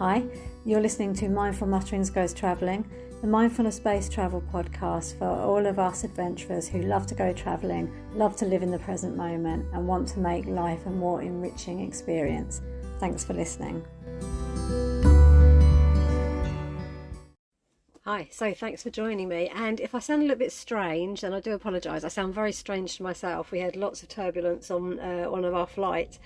Hi, you're listening to Mindful Mutterings Goes Travelling, the mindfulness-based travel podcast for all of us adventurers who love to go travelling, love to live in the present moment and want to make life a more enriching experience. Thanks for listening. Hi, so thanks for joining me, and if I sound a little bit strange, then I do apologise. I sound very strange to myself. We had lots of turbulence on one of our flights,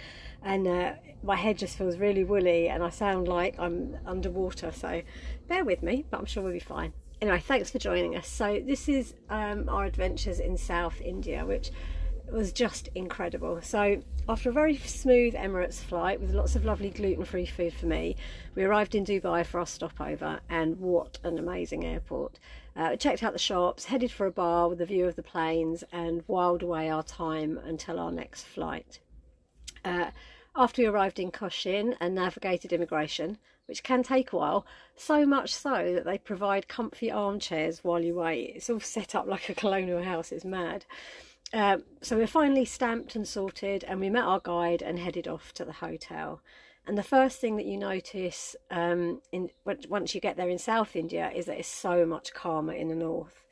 and my head just feels really woolly and I sound like I'm underwater, so bear with me, but I'm sure we'll be fine. Anyway, thanks for joining us. So this is our adventures in South India, which was just incredible. So after a very smooth Emirates flight with lots of lovely gluten-free food for me, we arrived in Dubai for our stopover, and what an amazing airport. Checked out the shops, headed for a bar with a view of the plains, and whiled away our time until our next flight. After we arrived in Cochin and navigated immigration, which can take a while, so much so that they provide comfy armchairs while you wait. It's all set up like a colonial house, it's mad. So we're finally stamped and sorted, and we met our guide and headed off to the hotel. And the first thing that you notice once you get there in South India is that it's so much calmer in the north.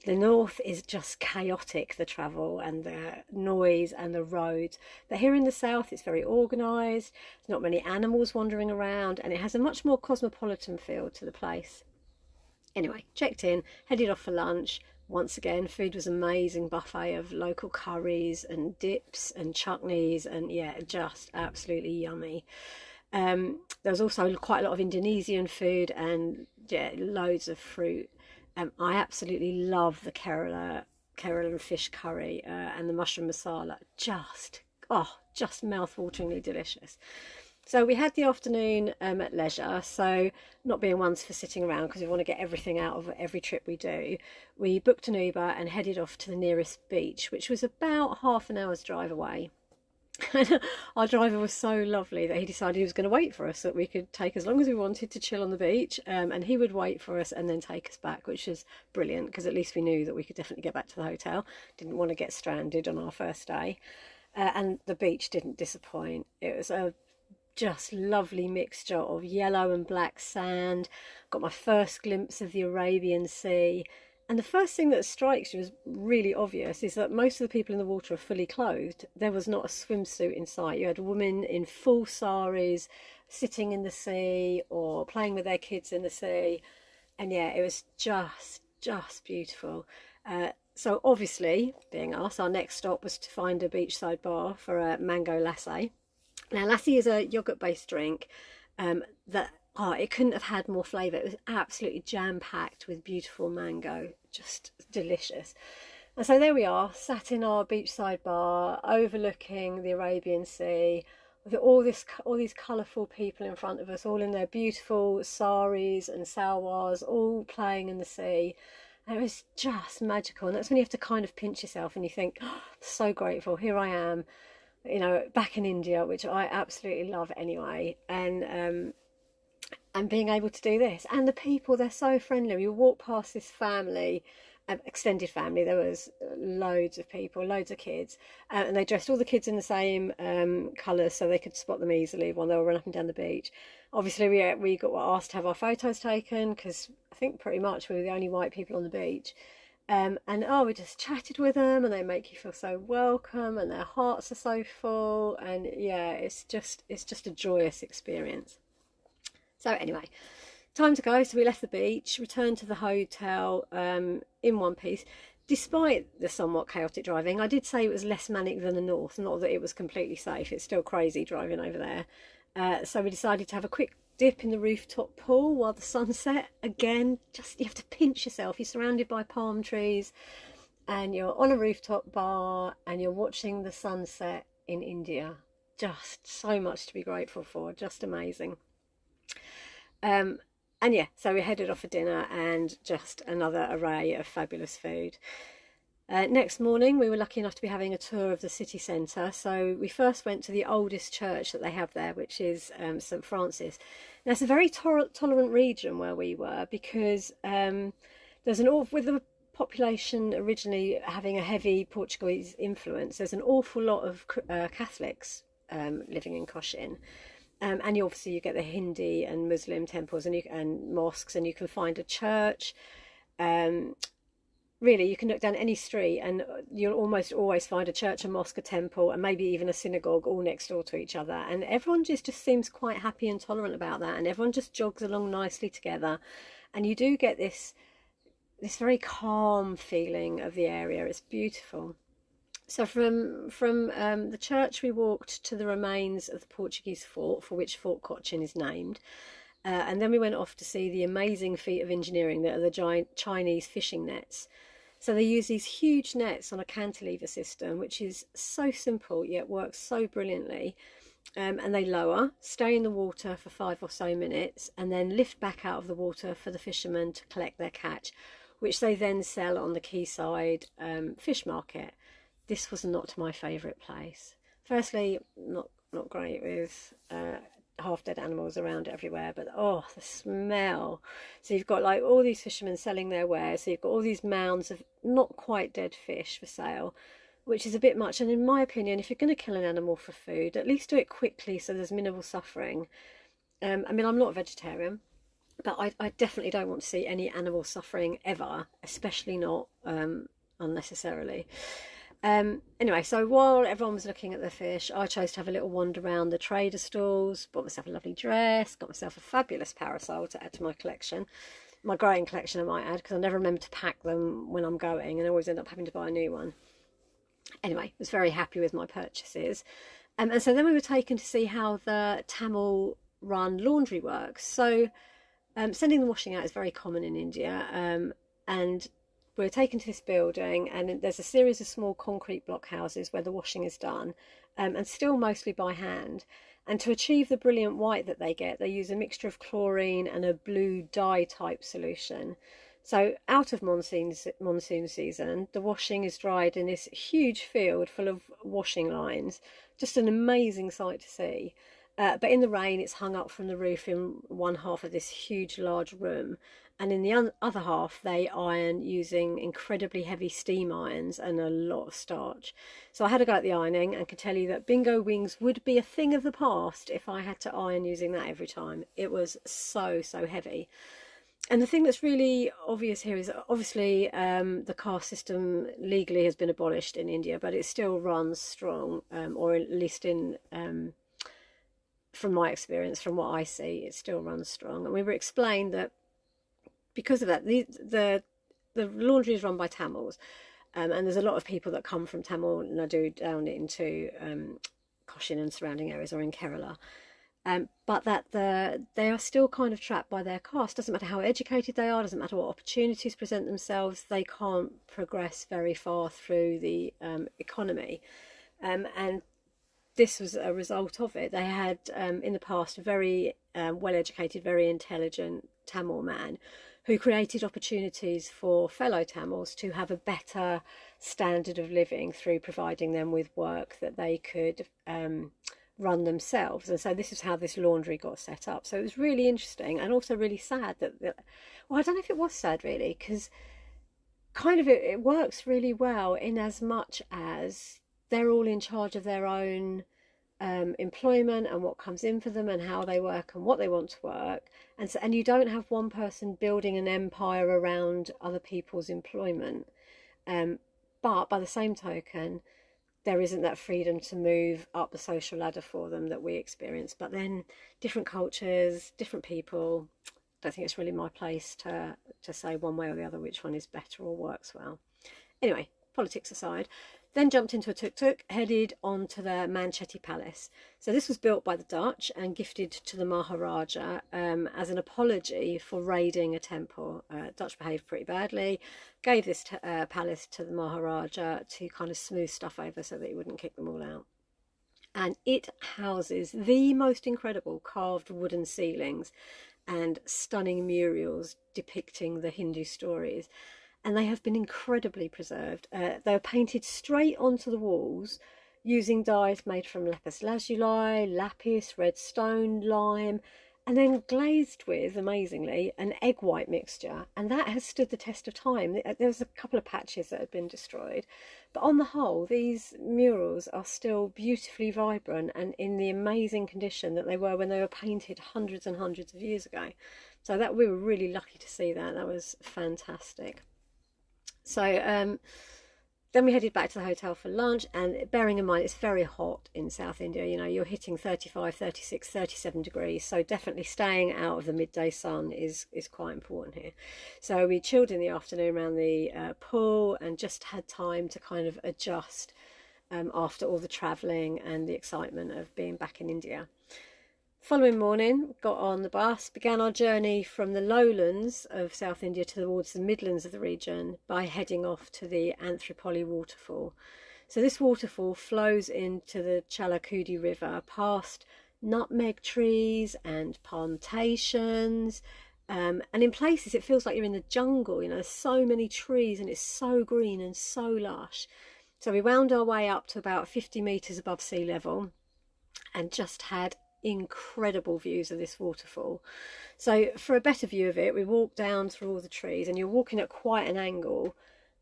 The north is just chaotic, the travel and the noise and the roads. But here in the south, it's very organised. There's not many animals wandering around, and it has a much more cosmopolitan feel to the place. Anyway, checked in, headed off for lunch. Once again, food was amazing, buffet of local curries and dips and chutneys, and yeah, just absolutely yummy. There was also quite a lot of Indonesian food and yeah, loads of fruit. I absolutely love the Kerala fish curry and the mushroom masala. Just mouth-wateringly delicious. So we had the afternoon at leisure, so not being ones for sitting around because we want to get everything out of every trip we do. We booked an Uber and headed off to the nearest beach, which was about half an hour's drive away. Our driver was so lovely that he decided he was going to wait for us, so that we could take as long as we wanted to chill on the beach, and he would wait for us and then take us back, which is brilliant because at least we knew that we could definitely get back to the hotel. Didn't want to get stranded on our first day. And the beach didn't disappoint. It was a just lovely mixture of yellow and black sand. Got my first glimpse of the Arabian Sea, and the first thing that strikes you is really obvious is that most of the people in the water are fully clothed. There was not a swimsuit in sight. You had women in full saris sitting in the sea or playing with their kids in the sea, and yeah, it was just beautiful. So obviously, being us, our next stop was to find a beachside bar for a mango lassi. Now, lassi is a yogurt-based drink it couldn't have had more flavour. It was absolutely jam-packed with beautiful mango, just delicious. And so there we are, sat in our beachside bar, overlooking the Arabian Sea, with all these colourful people in front of us, all in their beautiful saris and salwars, all playing in the sea. And it was just magical. And that's when you have to kind of pinch yourself and you think, oh, so grateful, here I am, you know, back in India, which I absolutely love anyway, and being able to do this. And the people, they're so friendly. You walk past this family, extended family, there was loads of people, loads of kids, and they dressed all the kids in the same colours so they could spot them easily when they were running up and down the beach. Obviously we got asked to have our photos taken because I think pretty much we were the only white people on the beach. We just chatted with them, and they make you feel so welcome, and their hearts are so full, and yeah, it's just a joyous experience. So anyway, time to go. So we left the beach, returned to the hotel in one piece. Despite the somewhat chaotic driving, I did say it was less manic than the north, not that it was completely safe. It's still crazy driving over there. So we decided to have a quick dip in the rooftop pool while the sun set. Again, you have to pinch yourself. You're surrounded by palm trees and you're on a rooftop bar and you're watching the sunset in India. Just so much to be grateful for, just amazing. And yeah, so we headed off for dinner and just another array of fabulous food. Next morning, we were lucky enough to be having a tour of the city centre. So we first went to the oldest church that they have there, which is St Francis. Now, it's a very tolerant region where we were because there's with the population originally having a heavy Portuguese influence, there's an awful lot of Catholics living in Cochin. And obviously you get the Hindi and Muslim temples and mosques, and you can find a church. Really, you can look down any street and you'll almost always find a church, a mosque, a temple, and maybe even a synagogue all next door to each other. And everyone just seems quite happy and tolerant about that, and everyone just jogs along nicely together. And you do get this very calm feeling of the area. It's beautiful. So from the church, we walked to the remains of the Portuguese fort, for which Fort Cochin is named. And then we went off to see the amazing feat of engineering that are the giant Chinese fishing nets. So they use these huge nets on a cantilever system, which is so simple yet works so brilliantly. And they lower, stay in the water for 5 or so minutes, and then lift back out of the water for the fishermen to collect their catch, which they then sell on the quayside fish market. This was not my favourite place. Firstly, not great with half-dead animals around everywhere, but oh, the smell. So you've got like all these fishermen selling their wares, so you've got all these mounds of not quite dead fish for sale, which is a bit much. And in my opinion, if you're going to kill an animal for food, at least do it quickly so there's minimal suffering. I mean, I'm not a vegetarian, but I definitely don't want to see any animal suffering ever, especially not unnecessarily. Anyway, so while everyone was looking at the fish, I chose to have a little wander around the trader stalls, bought myself a lovely dress, got myself a fabulous parasol to add to my collection, my growing collection I might add, because I never remember to pack them when I'm going and I always end up having to buy a new one. Anyway, was very happy with my purchases. And so then we were taken to see how the Tamil run laundry works. So sending the washing out is very common in India, and we're taken to this building, and there's a series of small concrete block houses where the washing is done, and still mostly by hand. And to achieve the brilliant white that they get, they use a mixture of chlorine and a blue dye type solution. So out of monsoon season, the washing is dried in this huge field full of washing lines. Just an amazing sight to see. But in the rain, it's hung up from the roof in one half of this huge, large room. And in the other half, they iron using incredibly heavy steam irons and a lot of starch. So I had a go at the ironing and can tell you that bingo wings would be a thing of the past if I had to iron using that every time. It was so heavy. And the thing that's really obvious here is obviously the caste system legally has been abolished in India, but it still runs strong, or at least from my experience, from what I see, it still runs strong. And we were explained that because of that, the laundry is run by Tamils, and there's a lot of people that come from Tamil Nadu down into Cochin and surrounding areas, or in Kerala. But that they are still kind of trapped by their caste. Doesn't matter how educated they are, doesn't matter what opportunities present themselves, they can't progress very far through the economy. And this was a result of it. They had in the past a very well-educated, very intelligent Tamil man who created opportunities for fellow Tamils to have a better standard of living through providing them with work that they could run themselves. And so this is how this laundry got set up. So it was really interesting, and also really sad that well, I don't know if it was sad really, because kind of it works really well in as much as they're all in charge of their own employment and what comes in for them and how they work and what they want to work, and you don't have one person building an empire around other people's employment, but by the same token there isn't that freedom to move up the social ladder for them that we experience. But then different cultures, different people, I don't think it's really my place to say one way or the other which one is better or works well. Anyway, politics aside, then jumped into a tuk-tuk, headed on to the Manchetti Palace. So this was built by the Dutch and gifted to the Maharaja as an apology for raiding a temple. Dutch behaved pretty badly, gave this palace to the Maharaja to kind of smooth stuff over so that he wouldn't kick them all out. And it houses the most incredible carved wooden ceilings and stunning murals depicting the Hindu stories. And they have been incredibly preserved. They are painted straight onto the walls using dyes made from lapis lazuli, lapis, red stone, lime, and then glazed with, amazingly, an egg white mixture, and that has stood the test of time. There was a couple of patches that had been destroyed, but on the whole these murals are still beautifully vibrant and in the amazing condition that they were when they were painted hundreds and hundreds of years ago. So that we were really lucky to see that. That was fantastic. So then we headed back to the hotel for lunch, and bearing in mind it's very hot in South India, you know, you're hitting 35, 36, 37 degrees, so definitely staying out of the midday sun is quite important here. So we chilled in the afternoon around the pool and just had time to kind of adjust after all the travelling and the excitement of being back in India. Following morning, got on the bus, began our journey from the lowlands of South India towards the midlands of the region by heading off to the Anthrapoli waterfall. So this waterfall flows into the Chalakudi River past nutmeg trees and plantations, and in places it feels like you're in the jungle. You know, there's so many trees and it's so green and so lush. So we wound our way up to about 50 metres above sea level and just had incredible views of this waterfall. So for a better view of it, we walked down through all the trees, and you're walking at quite an angle,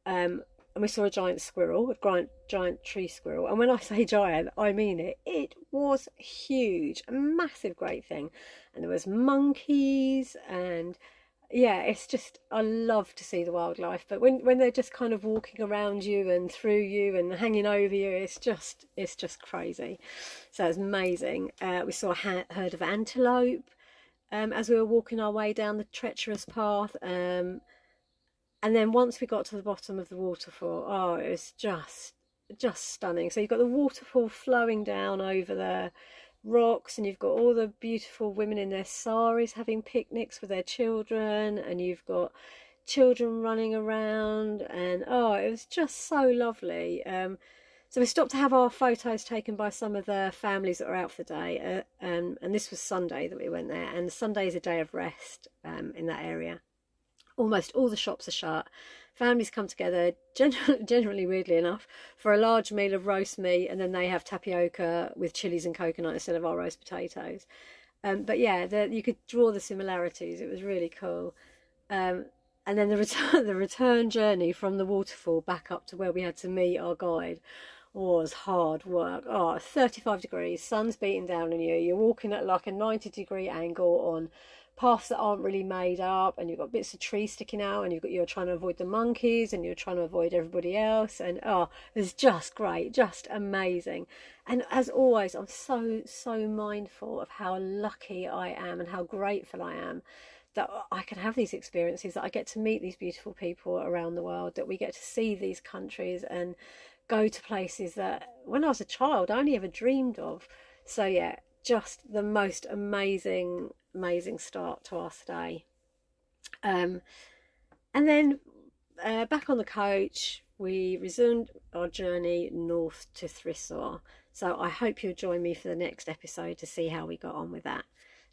and we saw a giant squirrel, a giant tree squirrel, and when I say giant, I mean it. It was huge, a massive, great thing. And there was monkeys, and yeah, it's just, I love to see the wildlife, but when they're just kind of walking around you and through you and hanging over you, it's just crazy. So it's amazing. We saw a herd of antelope as we were walking our way down the treacherous path, and then once we got to the bottom of the waterfall, oh, it was just stunning. So you've got the waterfall flowing down over the rocks, and you've got all the beautiful women in their saris having picnics with their children, and you've got children running around, and oh, it was just so lovely. So we stopped to have our photos taken by some of the families that were out for the day, and this was Sunday that we went there, and Sunday is a day of rest in that area. Almost all the shops are shut. Families come together, generally, weirdly enough, for a large meal of roast meat, and then they have tapioca with chilies and coconut instead of our roast potatoes. But yeah, you could draw the similarities. It was really cool. And then the return journey from the waterfall back up to where we had to meet our guide was hard work. Oh, 35 degrees, sun's beating down on you. You're walking at like a 90-degree angle on paths that aren't really made up, and you've got bits of trees sticking out, and you're trying to avoid the monkeys, and you're trying to avoid everybody else, and oh, it was just great, just amazing. And as always, I'm so mindful of how lucky I am and how grateful I am that I can have these experiences, that I get to meet these beautiful people around the world, that we get to see these countries and go to places that when I was a child I only ever dreamed of. So yeah, just the most amazing start to our stay. And then back on the coach, we resumed our journey north to Thrissur. So I hope you'll join me for the next episode to see how we got on with that.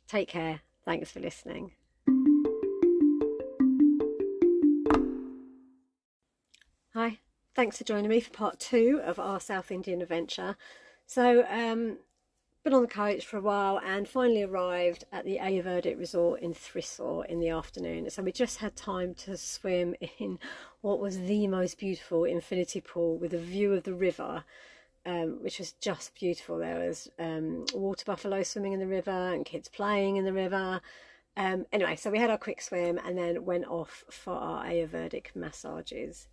Take care. Thanks for listening. Hi, thanks for joining me for part 2 of our South Indian adventure. So been on the coach for a while and finally arrived at the Ayurvedic resort in Thrissur in the afternoon. So we just had time to swim in what was the most beautiful infinity pool with a view of the river, which was just beautiful. There was water buffalo swimming in the river and kids playing in the river. Anyway, so we had our quick swim and then went off for our Ayurvedic massages.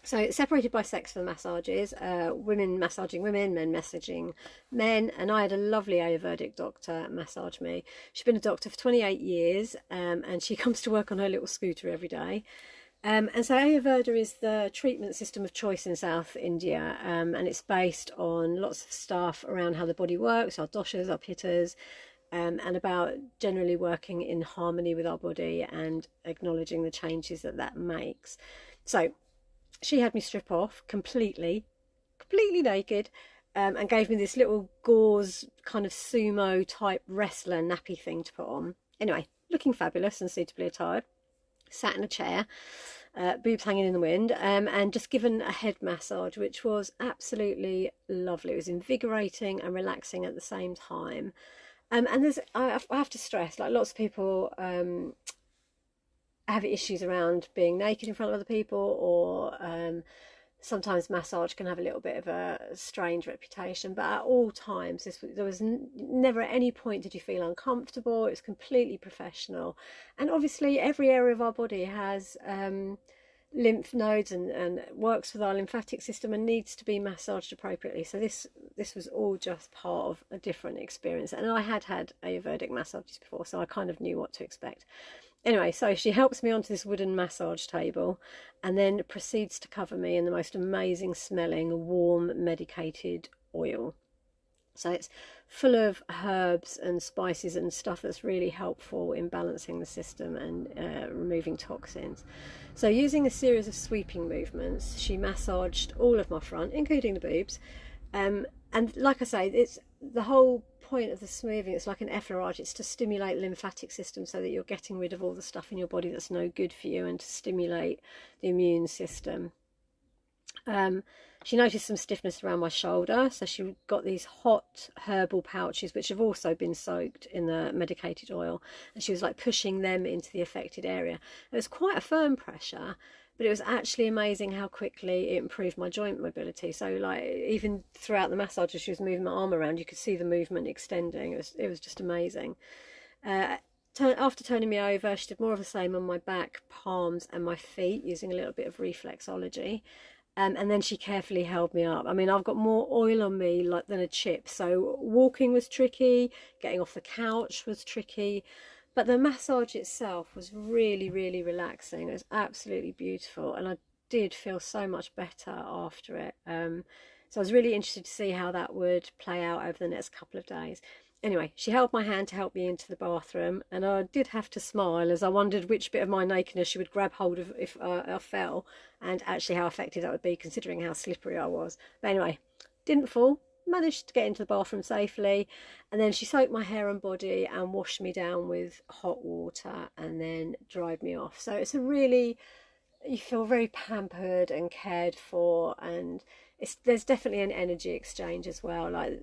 So separated by sex for the massages, women massaging women, men massaging men, and I had a lovely Ayurvedic doctor massage me. She's been a doctor for 28 years, and she comes to work on her little scooter every day. And so Ayurveda is the treatment system of choice in South India, and it's based on lots of stuff around how the body works, our doshas, our pittas, and about generally working in harmony with our body and acknowledging the changes that makes. So she had me strip off completely naked, and gave me this little gauze kind of sumo type wrestler nappy thing to put on. Anyway, looking fabulous and suitably attired, sat in a chair, boobs hanging in the wind, and just given a head massage, which was absolutely lovely. It was invigorating and relaxing at the same time. And I have to stress, like lots of people have issues around being naked in front of other people, or sometimes massage can have a little bit of a strange reputation, but at all times there was never at any point did you feel uncomfortable. It was completely professional, and obviously every area of our body has lymph nodes and works with our lymphatic system and needs to be massaged appropriately. So this was all just part of a different experience, and I had Ayurvedic massages before, so I kind of knew what to expect. Anyway, so she helps me onto this wooden massage table and then proceeds to cover me in the most amazing smelling warm medicated oil. So it's full of herbs and spices and stuff that's really helpful in balancing the system and removing toxins. So using a series of sweeping movements, she massaged all of my front, including the boobs. And like I say, it's the whole point of the smoothing. It's like an effleurage. It's to stimulate the lymphatic system so that you're getting rid of all the stuff in your body that's no good for you, and to stimulate the immune system. She noticed some stiffness around my shoulder, so she got these hot herbal pouches which have also been soaked in the medicated oil, and she was like pushing them into the affected area. It was quite a firm pressure, but it was actually amazing how quickly it improved my joint mobility. So like even throughout the massage, as she was moving my arm around, you could see the movement extending. It was just amazing. After turning me over, she did more of the same on my back, palms and my feet, using a little bit of reflexology. And then she carefully held me up. I mean, I've got more oil on me than a chip, so walking was tricky, getting off the couch was tricky, but the massage itself was really, really relaxing. It was absolutely beautiful, and I did feel so much better after it. So I was really interested to see how that would play out over the next couple of days. Anyway, she held my hand to help me into the bathroom, and I did have to smile as I wondered which bit of my nakedness she would grab hold of if I fell, and actually how effective that would be considering how slippery I was. But anyway, didn't fall, managed to get into the bathroom safely, and then she soaked my hair and body and washed me down with hot water and then dried me off. So it's you feel very pampered and cared for, and there's definitely an energy exchange as well, like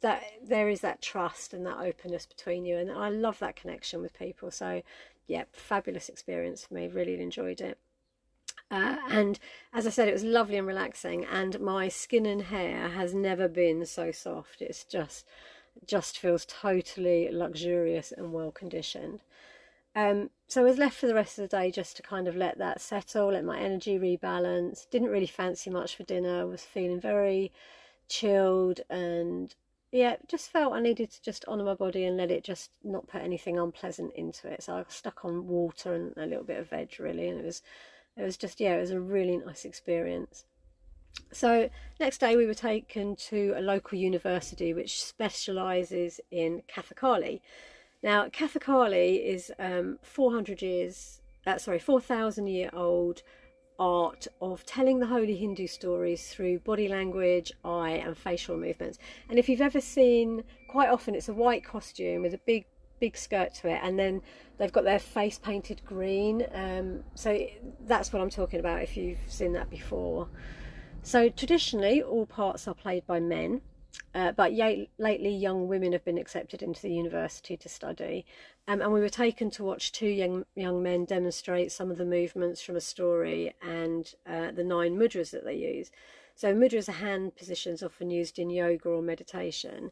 that there is that trust and that openness between you, and I love that connection with people. So yeah, fabulous experience for me, really enjoyed it. And as I said, it was lovely and relaxing, and my skin and hair has never been so soft. It's just feels totally luxurious and well conditioned. So I was left for the rest of the day just to kind of let that settle, let my energy rebalance. Didn't really fancy much for dinner. I was feeling very chilled, and yeah, just felt I needed to just honour my body and let it just not put anything unpleasant into it. So I stuck on water and a little bit of veg really, and it was just, yeah, it was a really nice experience. So next day we were taken to a local university which specialises in Kathakali. Now Kathakali is 4,000-year-old art of telling the holy Hindu stories through body language, eye and facial movements. And if you've ever seen, quite often it's a white costume with a big skirt to it, and then they've got their face painted green. So that's what I'm talking about if you've seen that before. So traditionally all parts are played by men, but lately young women have been accepted into the university to study, and we were taken to watch two young men demonstrate some of the movements from a story and the 9 mudras that they use. So mudras are hand positions often used in yoga or meditation,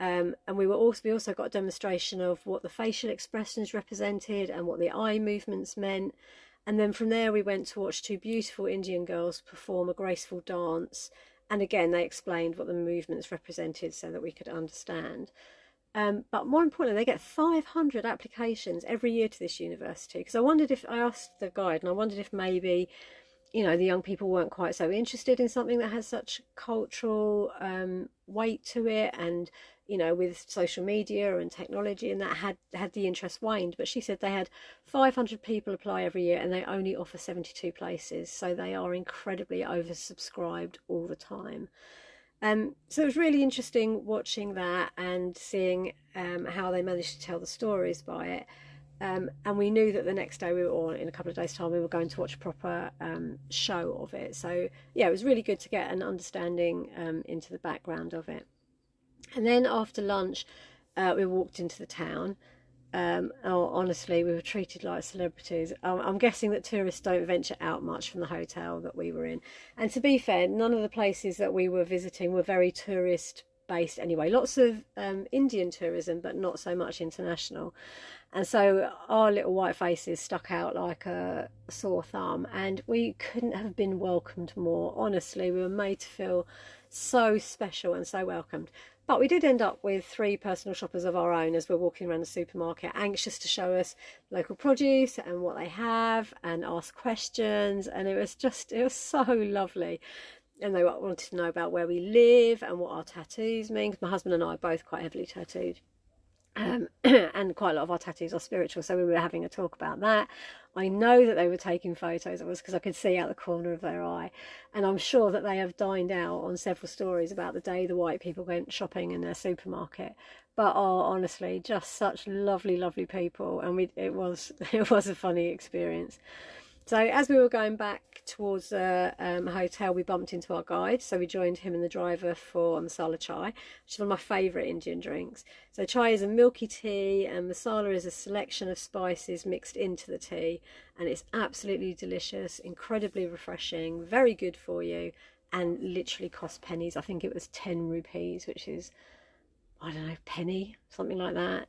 and we also got a demonstration of what the facial expressions represented and what the eye movements meant. And then from there we went to watch 2 beautiful Indian girls perform a graceful dance, and again they explained what the movements represented so that we could understand. But more importantly, they get 500 applications every year to this university, because I asked the guide, and I wondered if maybe, you know, the young people weren't quite so interested in something that has such cultural weight to it, and you know, with social media and technology and that had the interest waned. But she said they had 500 people apply every year and they only offer 72 places, so they are incredibly oversubscribed all the time. So it was really interesting watching that and seeing how they managed to tell the stories by it. And we knew that the next day or in a couple of days' time, we were going to watch a proper show of it. So yeah, it was really good to get an understanding into the background of it. And then after lunch, we walked into the town. Oh, honestly, we were treated like celebrities. I'm guessing that tourists don't venture out much from the hotel that we were in. And to be fair, none of the places that we were visiting were very tourist based anyway. Lots of Indian tourism, but not so much international. And so our little white faces stuck out like a sore thumb, and we couldn't have been welcomed more. Honestly, we were made to feel so special and so welcomed. But we did end up with 3 personal shoppers of our own as we're walking around the supermarket, anxious to show us local produce and what they have and ask questions. And it was so lovely. And they wanted to know about where we live and what our tattoos mean. My husband and I are both quite heavily tattooed. And quite a lot of our tattoos are spiritual, so we were having a talk about that. I know that they were taking photos of us because I could see out the corner of their eye, and I'm sure that they have dined out on several stories about the day the white people went shopping in their supermarket. But honestly, just such lovely people, and it was a funny experience. So as we were going back towards the hotel, we bumped into our guide. So we joined him and the driver for masala chai, which is one of my favourite Indian drinks. So chai is a milky tea, and masala is a selection of spices mixed into the tea. And it's absolutely delicious, incredibly refreshing, very good for you, and literally cost pennies. I think it was 10 rupees, which is, I don't know, penny, something like that.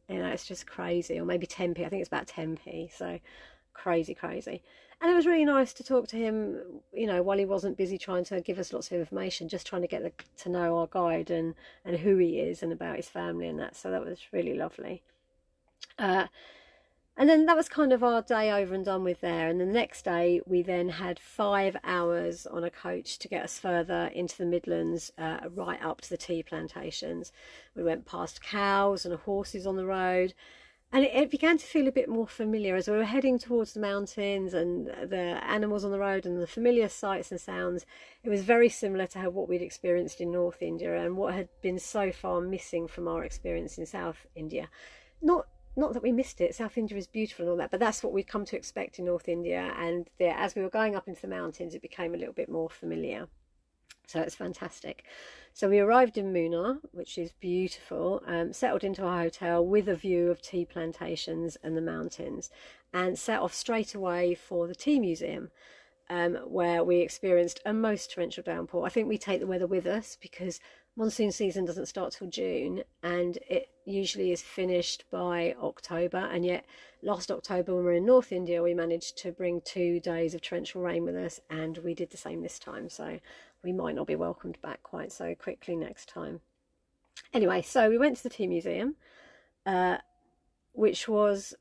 You know, it's just crazy. Or maybe 10p. I think it's about 10p. So crazy. And it was really nice to talk to him, you know, while he wasn't busy trying to give us lots of information, just trying to get to know our guide and who he is and about his family and that. So that was really lovely. And then that was kind of our day over and done with there. And the next day we then had 5 hours on a coach to get us further into the Midlands, right up to the tea plantations. We went past cows and horses on the road. And it began to feel a bit more familiar as we were heading towards the mountains and the animals on the road and the familiar sights and sounds. It was very similar to what we'd experienced in North India and what had been so far missing from our experience in South India. Not that we missed it. South India is beautiful and all that, but that's what we'd come to expect in North India. And as we were going up into the mountains, it became a little bit more familiar. So it's fantastic. So we arrived in Munnar, which is beautiful, settled into our hotel with a view of tea plantations and the mountains, and set off straight away for the tea museum, where we experienced a most torrential downpour. I think we take the weather with us because monsoon season doesn't start till June, and it usually is finished by October. And yet last October when we were in North India, we managed to bring 2 days of torrential rain with us, and we did the same this time. So we might not be welcomed back quite so quickly next time. Anyway, so we went to the tea museum, which was,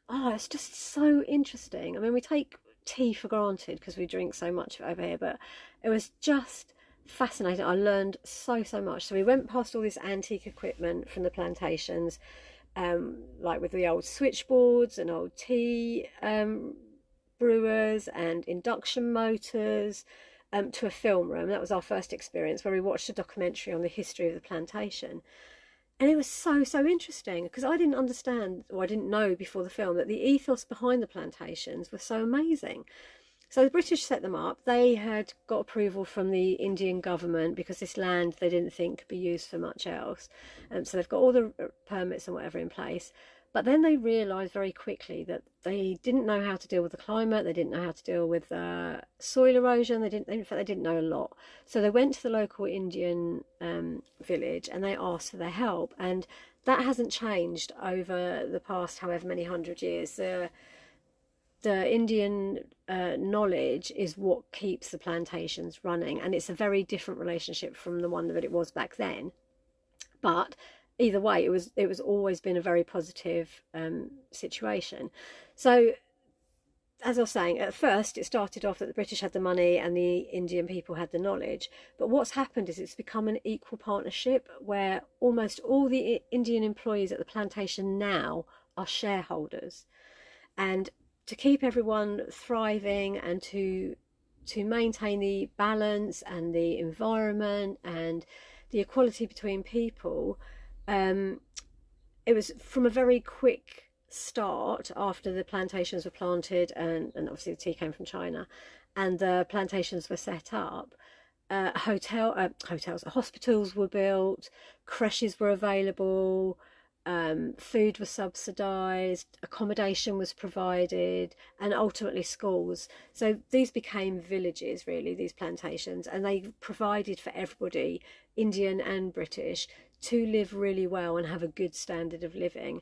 it's just so interesting. I mean, we take tea for granted because we drink so much of it over here, but it was just fascinating. I learned so much. So we went past all this antique equipment from the plantations, like with the old switchboards and old tea brewers and induction motors, to a film room. That was our first experience, where we watched a documentary on the history of the plantation. And it was so interesting because I didn't understand, or I didn't know before the film, that the ethos behind the plantations was so amazing. So the British set them up. They had got approval from the Indian government because this land they didn't think could be used for much else. So they've got all the permits and whatever in place. But then they realised very quickly that they didn't know how to deal with the climate. They didn't know how to deal with soil erosion. In fact, they didn't know a lot. So they went to the local Indian village and they asked for their help. And that hasn't changed over the past however many 100 years. The Indian knowledge is what keeps the plantations running, and it's a very different relationship from the one that it was back then. But either way, it was always been a very positive situation. So, as I was saying, at first it started off that the British had the money and the Indian people had the knowledge. But what's happened is it's become an equal partnership where almost all the Indian employees at the plantation now are shareholders. And to keep everyone thriving and to maintain the balance and the environment and the equality between people, it was from a very quick start after the plantations were planted, and obviously the tea came from China and the plantations were set up. hospitals were built, creches were available, food was subsidised, accommodation was provided, and ultimately schools. So these became villages, really, these plantations, and they provided for everybody, Indian and British, to live really well and have a good standard of living.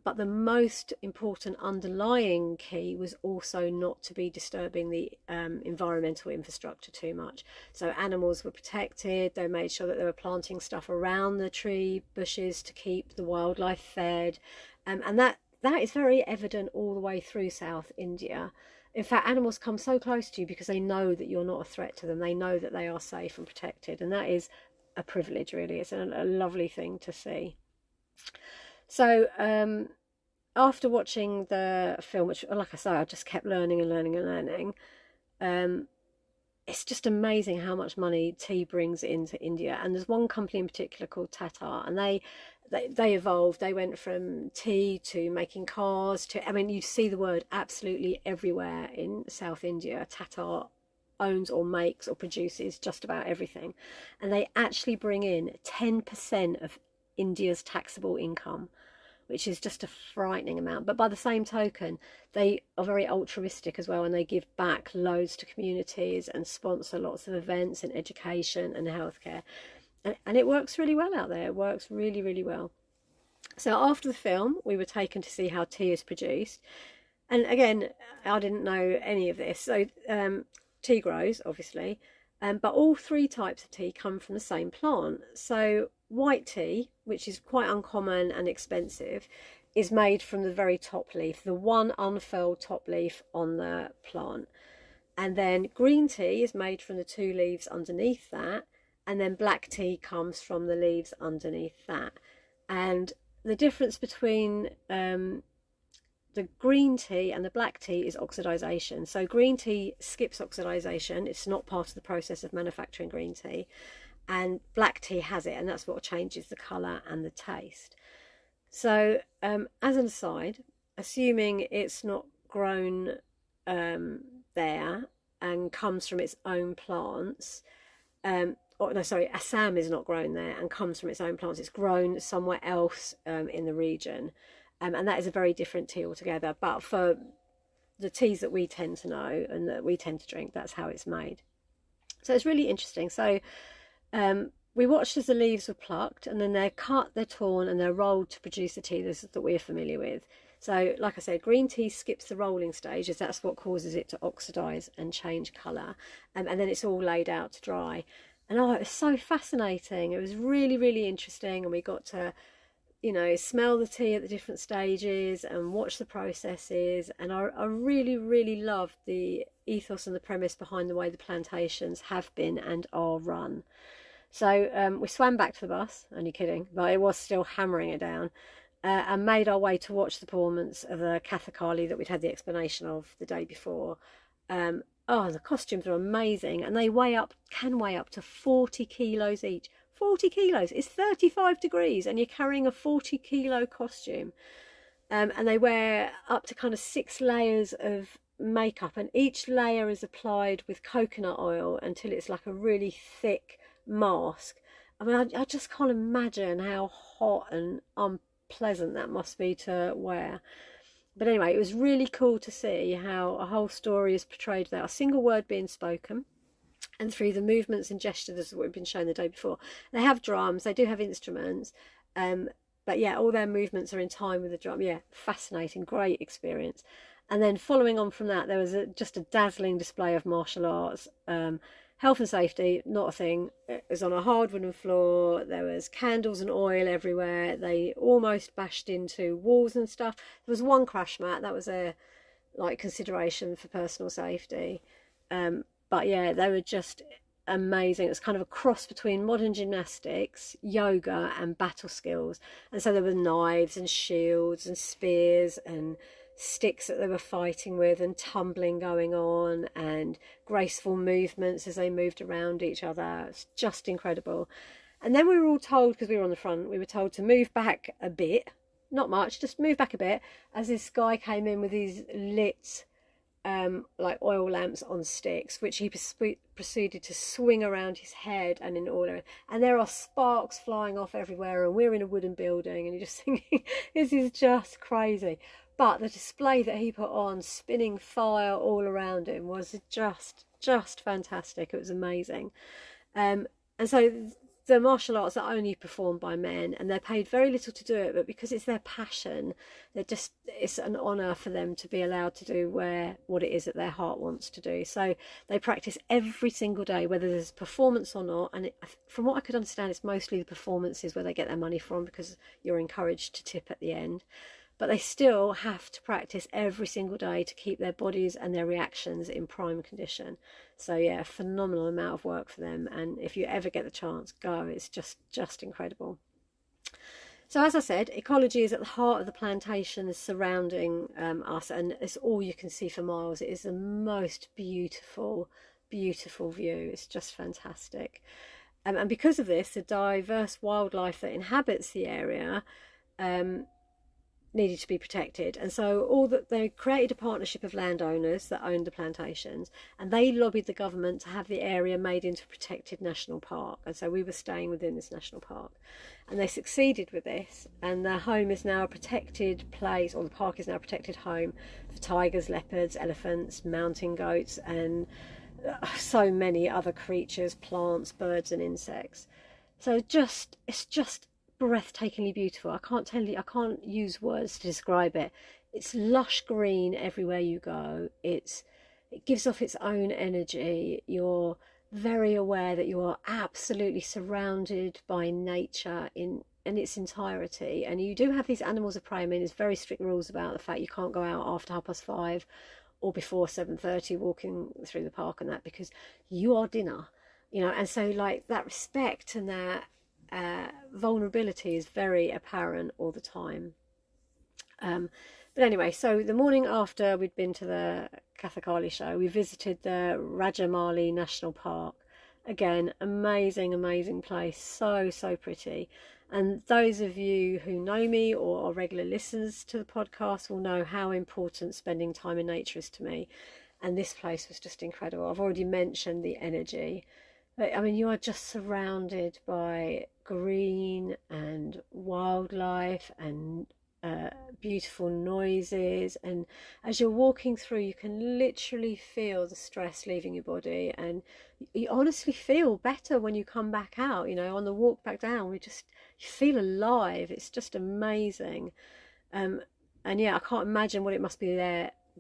But the most important underlying key was also not to be disturbing the environmental infrastructure too much. So animals were protected, they made sure that they were planting stuff around the tree bushes to keep the wildlife fed. And that is very evident all the way through South India. In fact, animals come so close to you because they know that you're not a threat to them. They know that they are safe and protected. And that is a privilege, really. It's a lovely thing to see. So after watching the film, which, like I say, I just kept learning and learning and learning, it's just amazing how much money tea brings into India. And there's one company in particular called Tata, and they evolved. They went from tea to making cars to, I mean, you see the word absolutely everywhere in South India. Tata owns or makes or produces just about everything. And they actually bring in 10% of India's taxable income, which is just a frightening amount. But by the same token, they are very altruistic as well, and they give back loads to communities and sponsor lots of events and education and healthcare. And it works really well out there. It works really, really well. So after the film, we were taken to see how tea is produced. And again, I didn't know any of this. So tea grows, obviously, but all three types of tea come from the same plant. So white tea, which is quite uncommon and expensive, is made from the very top leaf, the one unfurled top leaf on the plant. And then green tea is made from the two leaves underneath that, and then black tea comes from the leaves underneath that. And the difference between the green tea and the black tea is oxidization. So green tea skips oxidization. It's not part of the process of manufacturing green tea. And black tea has it, and that's what changes the colour and the taste. So as an aside, assuming it's not grown there and comes from its own plants, Assam is not grown there and comes from its own plants. It's grown somewhere else in the region. And that is a very different tea altogether. But for the teas that we tend to know and that we tend to drink, that's how it's made. So it's really interesting. So we watched as the leaves were plucked, and then they're cut, they're torn, and they're rolled to produce the tea that we're familiar with. So, like I said, green tea skips the rolling stage, as that's what causes it to oxidise and change colour. And then it's all laid out to dry. And it was so fascinating. It was really, really interesting. And we got to, smell the tea at the different stages and watch the processes. And I really, really loved the ethos and the premise behind the way the plantations have been and are run. So we swam back to the bus, only kidding, but it was still hammering it down, and made our way to watch the performance of the Kathakali that we'd had the explanation of the day before. The costumes are amazing, and they can weigh up to 40 kilos each. 40 kilos, it's 35 degrees, and you're carrying a 40-kilo costume. And they wear up to kind of 6 layers of makeup, and each layer is applied with coconut oil until it's like a really thick mask. I mean, I just can't imagine how hot and unpleasant that must be to wear. But anyway, it was really cool to see how a whole story is portrayed without a single word being spoken, and through the movements and gestures that we've been shown the day before. They have drums, they do have instruments, but yeah, all their movements are in time with the drum. Yeah, fascinating, great experience. And then following on from that, there was just a dazzling display of martial arts. Health and safety, not a thing. It was on a hard wooden floor. There was candles and oil everywhere. They almost bashed into walls and stuff. There was one crash mat. That was a consideration for personal safety. But yeah, they were just amazing. It was kind of a cross between modern gymnastics, yoga, and battle skills. And so there were knives and shields and spears and sticks that they were fighting with, and tumbling going on, and graceful movements as they moved around each other. It's just incredible. And then we were all told, because we were on the front, we were told to move back a bit, not much, just move back a bit, as this guy came in with these lit like oil lamps on sticks, which he proceeded to swing around his head and in order. And there are sparks flying off everywhere, and we're in a wooden building, and you're just thinking, this is just crazy. But the display that he put on, spinning fire all around him, was just fantastic. It was amazing. And so the martial arts are only performed by men, and they're paid very little to do it, but because it's their passion, it's an honour for them to be allowed to do what it is that their heart wants to do. So they practice every single day, whether there's a performance or not. And from what I could understand, it's mostly the performances where they get their money from, because you're encouraged to tip at the end. But they still have to practice every single day to keep their bodies and their reactions in prime condition. So yeah, a phenomenal amount of work for them. And if you ever get the chance, go. It's just incredible. So as I said, ecology is at the heart of the plantations surrounding us, and it's all you can see for miles. It is the most beautiful view. It's just fantastic. And because of this, the diverse wildlife that inhabits the area needed to be protected, and so they created a partnership of landowners that owned the plantations, and they lobbied the government to have the area made into a protected national park. And so we were staying within this national park, and they succeeded with this, and their home is now a protected place, or the park is now a protected home for tigers, leopards, elephants, mountain goats, and so many other creatures, plants, birds and insects. So it's just breathtakingly beautiful. I can't use words to describe it. It's lush green everywhere you go. It gives off its own energy. You're very aware that you are absolutely surrounded by nature in its entirety, and you do have these animals of prey. I mean, there's very strict rules about the fact you can't go out after 5:30 or before 7:30 walking through the park and that, because you are dinner, and so like that respect and that vulnerability is very apparent all the time. But anyway, so the morning after we'd been to the Kathakali show, we visited the Rajamali National Park. Again, amazing place, so pretty. And those of you who know me or are regular listeners to the podcast will know how important spending time in nature is to me, and this place was just incredible. I've already mentioned the energy. I mean, you are just surrounded by green and wildlife and beautiful noises, and as you're walking through, you can literally feel the stress leaving your body, and you honestly feel better when you come back out. On the walk back down, you feel alive. It's just amazing. And yeah, I can't imagine what it must be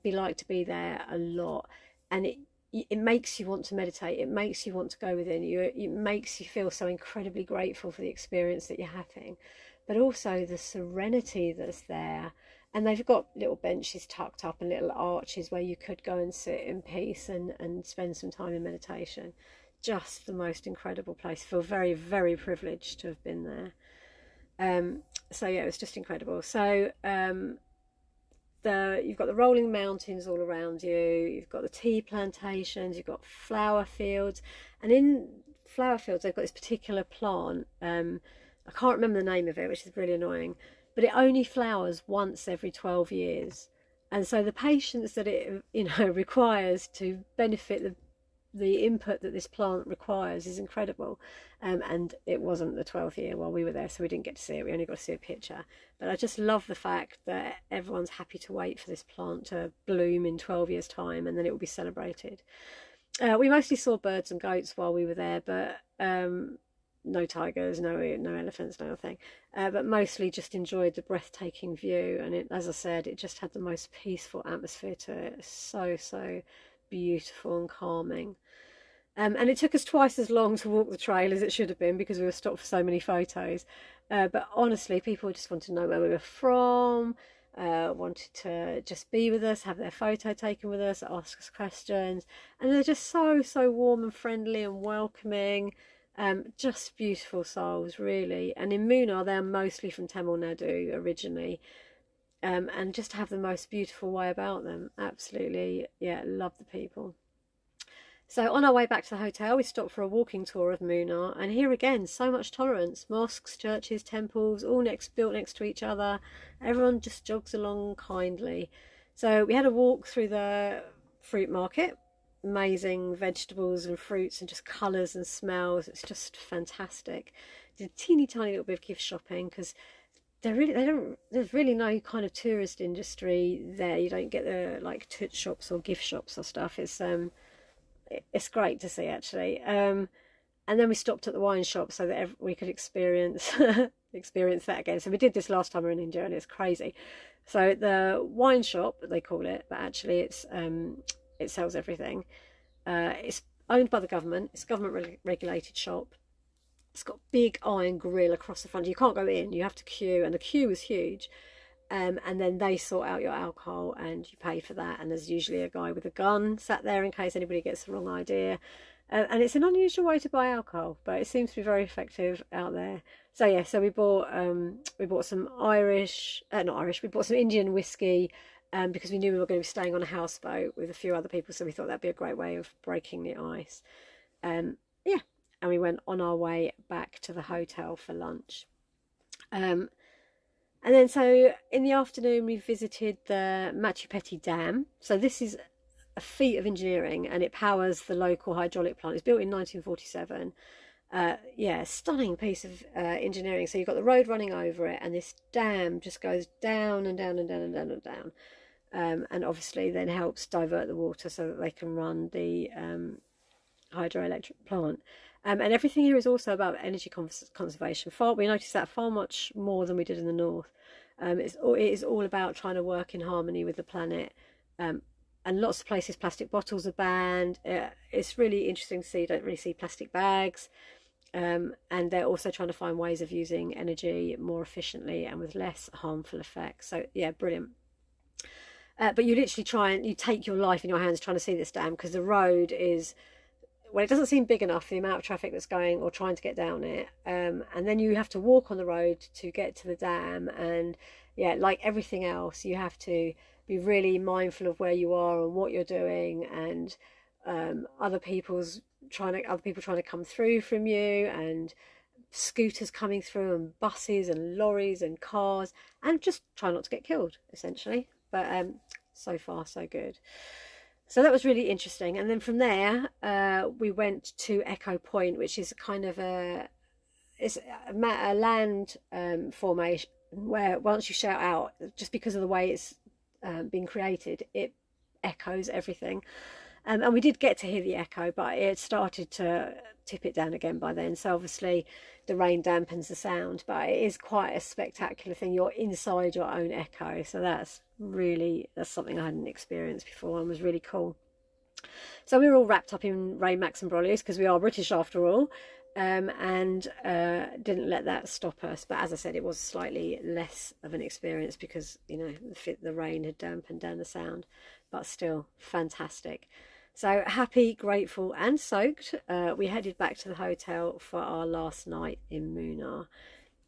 like to be there a lot. And it makes you want to meditate. It makes you want to go within you. It makes you feel so incredibly grateful for the experience that you're having, but also the serenity that's there. And they've got little benches tucked up and little arches where you could go and sit in peace and spend some time in meditation. Just the most incredible place. I feel very, very privileged to have been there. So yeah, it was just incredible. So you've got the rolling mountains all around you, you've got the tea plantations, you've got flower fields, and in flower fields they've got this particular plant, I can't remember the name of it, which is really annoying, but it only flowers once every 12 years, and so the patience that it requires to benefit the input that this plant requires is incredible. And it wasn't the 12th year while we were there, so we didn't get to see it. We only got to see a picture. But I just love the fact that everyone's happy to wait for this plant to bloom in 12 years time, and then it will be celebrated. We mostly saw birds and goats while we were there, but no tigers, no elephants, no nothing. But mostly just enjoyed the breathtaking view, and as I said, it just had the most peaceful atmosphere to it. So beautiful and calming. And it took us twice as long to walk the trail as it should have been, because we were stopped for so many photos. But honestly, people just wanted to know where we were from, wanted to just be with us, have their photo taken with us, ask us questions. And they're just so warm and friendly and welcoming. Just beautiful souls, really. And in Munnar, they're mostly from Tamil Nadu originally. And just have the most beautiful way about them. Absolutely, yeah, love the people. So on our way back to the hotel, we stopped for a walking tour of Munnar, and here again, so much tolerance. Mosques, churches, temples, all built next to each other. Everyone just jogs along kindly. So we had a walk through the fruit market. Amazing vegetables and fruits and just colours and smells. It's just fantastic. Did a teeny tiny little bit of gift shopping because there's really no kind of tourist industry there. You don't get the like toot shops or gift shops or stuff. It's great to see actually. And then we stopped at the wine shop so that we could experience that again. So we did this last time we were in India, and it's crazy. So the wine shop, they call it, but actually it sells everything. It's owned by the government. It's a government regulated shop. It's got a big iron grill across the front. You can't go in. You have to queue, and the queue was huge. And then they sort out your alcohol, and you pay for that. And there's usually a guy with a gun sat there in case anybody gets the wrong idea. And it's an unusual way to buy alcohol, but it seems to be very effective out there. So yeah, so we bought some we bought some Indian whiskey, because we knew we were going to be staying on a houseboat with a few other people, so we thought that'd be a great way of breaking the ice. Yeah, and we went on our way back to the hotel for lunch. And then so in the afternoon we visited the Machu Dam. So this is a feat of engineering, and it powers the local hydraulic plant. It's built in 1947. Yeah, stunning piece of engineering. So you've got the road running over it, and this dam just goes down and down and down and down and down. And obviously then helps divert the water so that they can run the hydroelectric plant. And everything here is also about energy conservation. We noticed that far much more than we did in the north. It is all about trying to work in harmony with the planet. And lots of places plastic bottles are banned. It's really interesting to see. You don't really see plastic bags. And they're also trying to find ways of using energy more efficiently and with less harmful effects. So yeah, brilliant. But you literally you take your life in your hands trying to see this dam, because the road is, well, it doesn't seem big enough, the amount of traffic that's going or trying to get down it. And then you have to walk on the road to get to the dam. And yeah, like everything else, you have to be really mindful of where you are and what you're doing, and other people trying to come through from you, and scooters coming through, and buses and lorries and cars, and just try not to get killed essentially. But so far so good. So that was really interesting. And then from there we went to Echo Point, which is kind of a land formation where once you shout out, just because of the way it's been created, it echoes everything. And we did get to hear the echo, but it started to tip it down again by then. So obviously the rain dampens the sound, but it is quite a spectacular thing. You're inside your own echo. So that's something I hadn't experienced before, and was really cool. So we were all wrapped up in rain macs and brollies because we are British after all, and didn't let that stop us. But as I said, it was slightly less of an experience because, you know, the rain had dampened down the sound, but still fantastic. So happy, grateful and soaked, we headed back to the hotel for our last night in Munnar.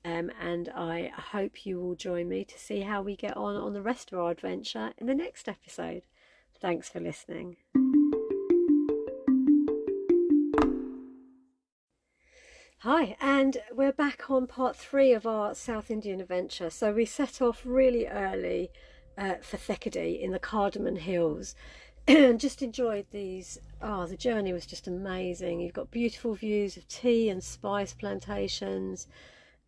And I hope you will join me to see how we get on the rest of our adventure in the next episode. Thanks for listening. Hi, and we're back on part 3 of our South Indian adventure. So we set off really early for Thekady in the Cardamom Hills, and just enjoyed these. The journey was just amazing. You've got beautiful views of tea and spice plantations,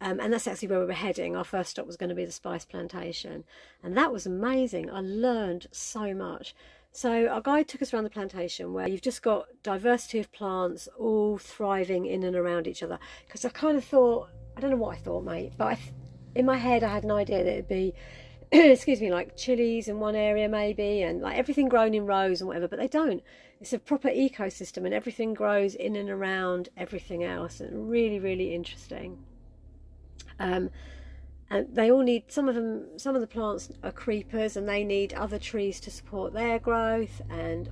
and that's actually where we were heading. Our first stop was going to be the spice plantation, and that was amazing. I learned so much. So our guide took us around the plantation where you've just got diversity of plants all thriving in and around each other. Because I kind of thought, I don't know what I thought, mate, but in my head I had an idea that it'd be, excuse me, like chilies in one area maybe, and like everything grown in rows and whatever, but they don't. It's a proper ecosystem, and everything grows in and around everything else, and really, really interesting. And they all need, some of the plants are creepers, and they need other trees to support their growth. And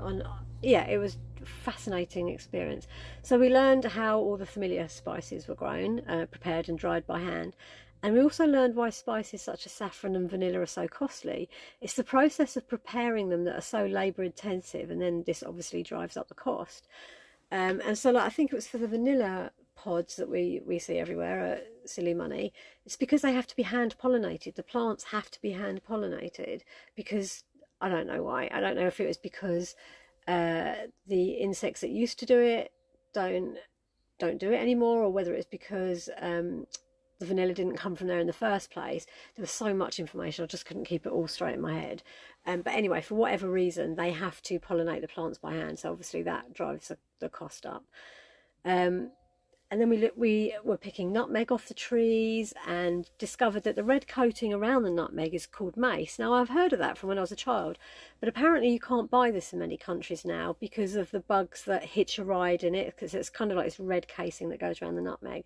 it was a fascinating experience. So we learned how all the familiar spices were grown, prepared and dried by hand. And we also learned why spices such as saffron and vanilla are so costly. It's the process of preparing them that are so labour intensive, and then this obviously drives up the cost. And so I think it was for the vanilla pods that we see everywhere at silly money. It's because they have to be hand pollinated. The plants have to be hand pollinated because I don't know why. I don't know if it was because the insects that used to do it don't do it anymore, or whether it's because the vanilla didn't come from there in the first place. There was so much information, I just couldn't keep it all straight in my head. But anyway, for whatever reason, they have to pollinate the plants by hand, so obviously that drives the cost up. And then we were picking nutmeg off the trees and discovered that the red coating around the nutmeg is called mace. Now, I've heard of that from when I was a child, but apparently you can't buy this in many countries now because of the bugs that hitch a ride in it, because it's kind of like this red casing that goes around the nutmeg.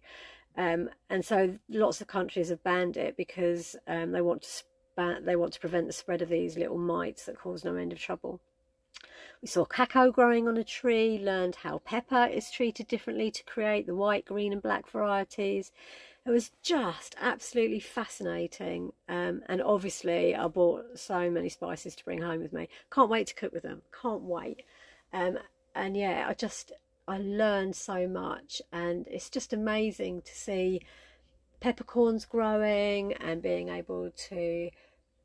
And so lots of countries have banned it because they want to prevent the spread of these little mites that cause no end of trouble. We saw cacao growing on a tree, learned how pepper is treated differently to create the white, green and black varieties. It was just absolutely fascinating. And obviously I bought so many spices to bring home with me. Can't wait to cook with them. Can't wait. And yeah, I learned so much, and it's just amazing to see peppercorns growing and being able to,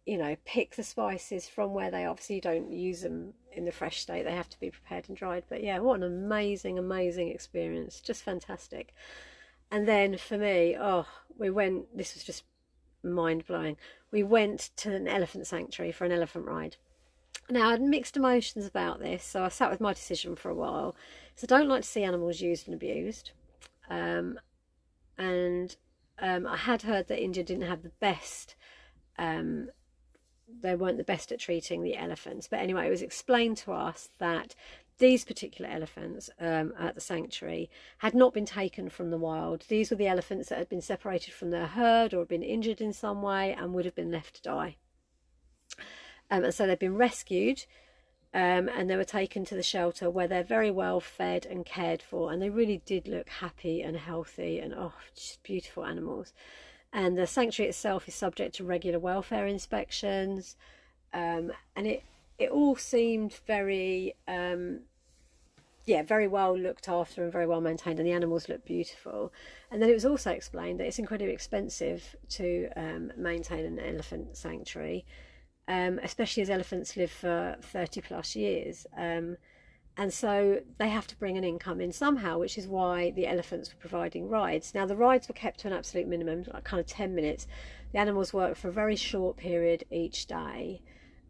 you know, pick the spices from where they obviously don't use them in the fresh state. They have to be prepared and dried. But yeah, what an amazing experience. Just fantastic. And then for me, this was just mind-blowing. We went to an elephant sanctuary for an elephant ride. Now, I had mixed emotions about this, so I sat with my decision for a while. So I don't like to see animals used and abused. I had heard that India didn't have the best they weren't the best at treating the elephants. But anyway, it was explained to us that these particular elephants at the sanctuary had not been taken from the wild. These were the elephants that had been separated from their herd or had been injured in some way and would have been left to die. And so they've been rescued and they were taken to the shelter where they're very well fed and cared for. And they really did look happy and healthy and, just beautiful animals. And the sanctuary itself is subject to regular welfare inspections, and it all seemed very very well looked after and very well maintained, and the animals looked beautiful. And then it was also explained that it's incredibly expensive to maintain an elephant sanctuary, especially as elephants live for 30 plus years. And so they have to bring an income in somehow, which is why the elephants were providing rides. Now, the rides were kept to an absolute minimum, like kind of 10 minutes. The animals worked for a very short period each day.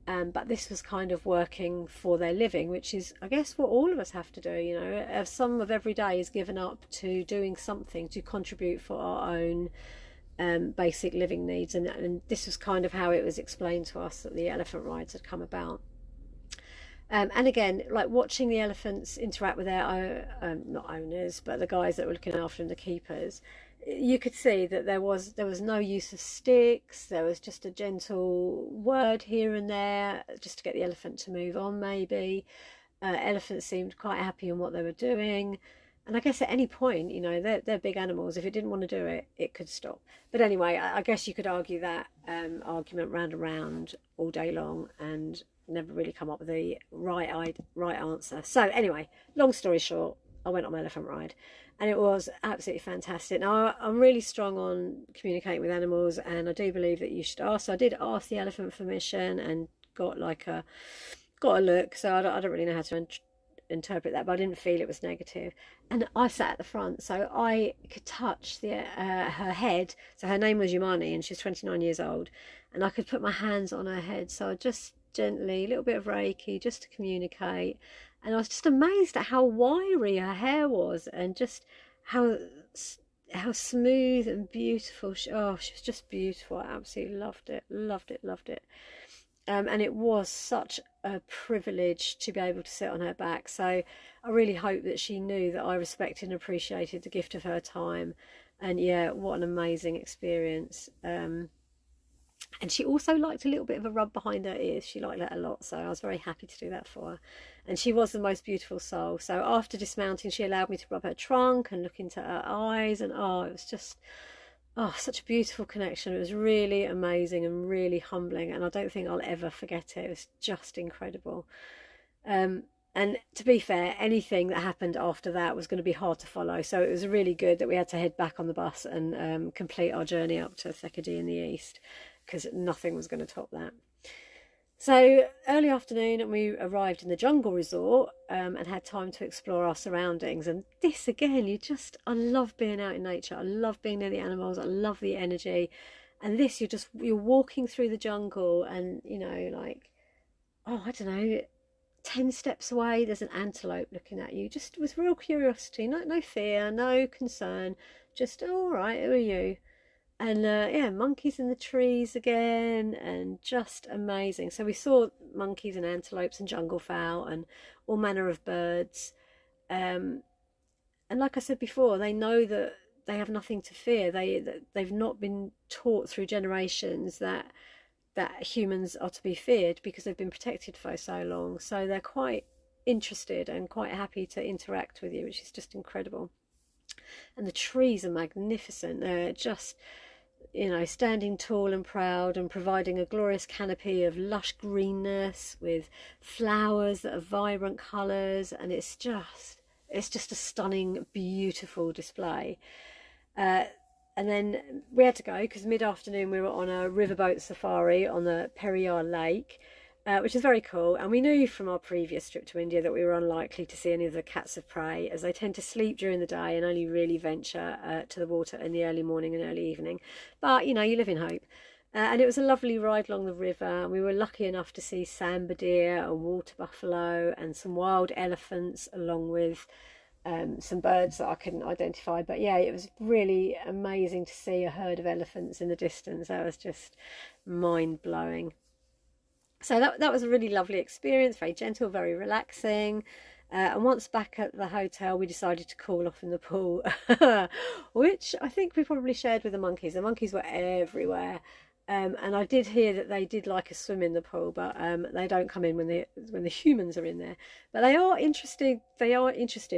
But this was kind of working for their living, which is, I guess, what all of us have to do. You know, some of every day is given up to doing something to contribute for our own basic living needs. And this was kind of how it was explained to us that the elephant rides had come about. And again, like watching the elephants interact with their not owners, but the guys that were looking after them, the keepers, you could see that there was no use of sticks. There was just a gentle word here and there just to get the elephant to move on, maybe. Elephants seemed quite happy in what they were doing. And I guess at any point, you know, they're big animals. If it didn't want to do it, it could stop. But anyway, I guess you could argue that argument round and round all day long and never really come up with the right answer. So anyway, long story short, I went on my elephant ride and it was absolutely fantastic. Now, I'm really strong on communicating with animals, and I do believe that you should ask. So I did ask the elephant permission and got a look. So I don't really know how to interpret that, but I didn't feel it was negative. And I sat at the front, so I could touch her head. So her name was Yumani and she's 29 years old, and I could put my hands on her head. So I just gently, a little bit of Reiki just to communicate. And I was just amazed at how wiry her hair was, and just how smooth and beautiful she was just beautiful. I absolutely loved it. And it was such a privilege to be able to sit on her back. So I really hope that she knew that I respected and appreciated the gift of her time. And yeah, what an amazing experience. And she also liked a little bit of a rub behind her ears. She liked that a lot, so I was very happy to do that for her. And she was the most beautiful soul. So after dismounting, she allowed me to rub her trunk and look into her eyes, and it was just such a beautiful connection. It was really amazing and really humbling, and I don't think I'll ever forget it. It was just incredible. And to be fair, anything that happened after that was going to be hard to follow, so it was really good that we had to head back on the bus and complete our journey up to Thekodi in the east, because nothing was going to top that. So early afternoon, and we arrived in the jungle resort, and had time to explore our surroundings. And this again, I love being out in nature. I love being near the animals. I love the energy. And this, you're walking through the jungle, and like, oh, I don't know, 10 steps away, there's an antelope looking at you, just with real curiosity, no fear, no concern, just, oh, all right, who are you? And yeah, monkeys in the trees again, and just amazing. So we saw monkeys and antelopes and jungle fowl and all manner of birds. Um, and like I said before, they know that they have nothing to fear. They've not been taught through generations that humans are to be feared, because they've been protected for so long. So they're quite interested and quite happy to interact with you, which is just incredible. And the trees are magnificent. They're just, standing tall and proud and providing a glorious canopy of lush greenness with flowers that are vibrant colours, and it's just a stunning, beautiful display. And then we had to go because mid-afternoon we were on a riverboat safari on the Periyar Lake, which is very cool. And we knew from our previous trip to India that we were unlikely to see any of the cats of prey, as they tend to sleep during the day and only really venture to the water in the early morning and early evening. But, you live in hope. And it was a lovely ride along the river. We were lucky enough to see sambar deer and water buffalo and some wild elephants, along with some birds that I couldn't identify. But yeah, it was really amazing to see a herd of elephants in the distance. That was just mind-blowing. So that was a really lovely experience, very gentle, very relaxing. And once back at the hotel, we decided to cool off in the pool, which I think we probably shared with the monkeys. The monkeys were everywhere. And I did hear that they did like a swim in the pool, but they don't come in when the humans are in there. But they are interested.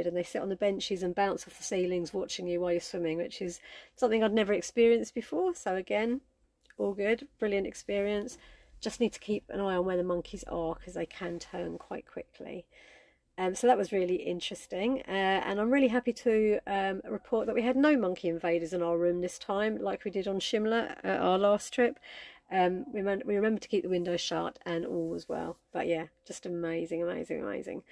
And they sit on the benches and bounce off the ceilings, watching you while you're swimming, which is something I'd never experienced before. So again, all good, brilliant experience. Just need to keep an eye on where the monkeys are, because they can turn quite quickly. So that was really interesting, and I'm really happy to report that we had no monkey invaders in our room this time, like we did on Shimla our last trip. We remembered to keep the windows shut, and all was well. But yeah, just amazing, amazing, amazing.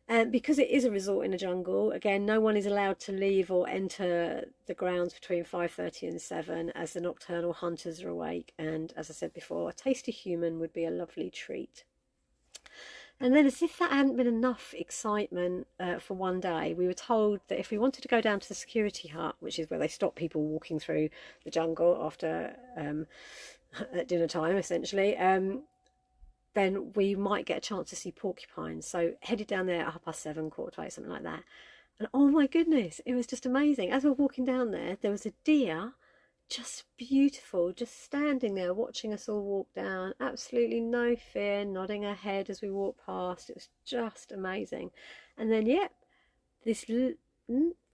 And because it is a resort in the jungle, again, no one is allowed to leave or enter the grounds between 5:30 and 7, as the nocturnal hunters are awake. And as I said before, a tasty human would be a lovely treat. And then, as if that hadn't been enough excitement for one day, we were told that if we wanted to go down to the security hut, which is where they stop people walking through the jungle after at dinner time, essentially, then we might get a chance to see porcupines. So headed down there at 7:30, 7:45, something like that. And oh my goodness, it was just amazing. As we were walking down there was a deer, just beautiful, just standing there watching us all walk down. Absolutely no fear, nodding her head as we walked past. It was just amazing. And then, this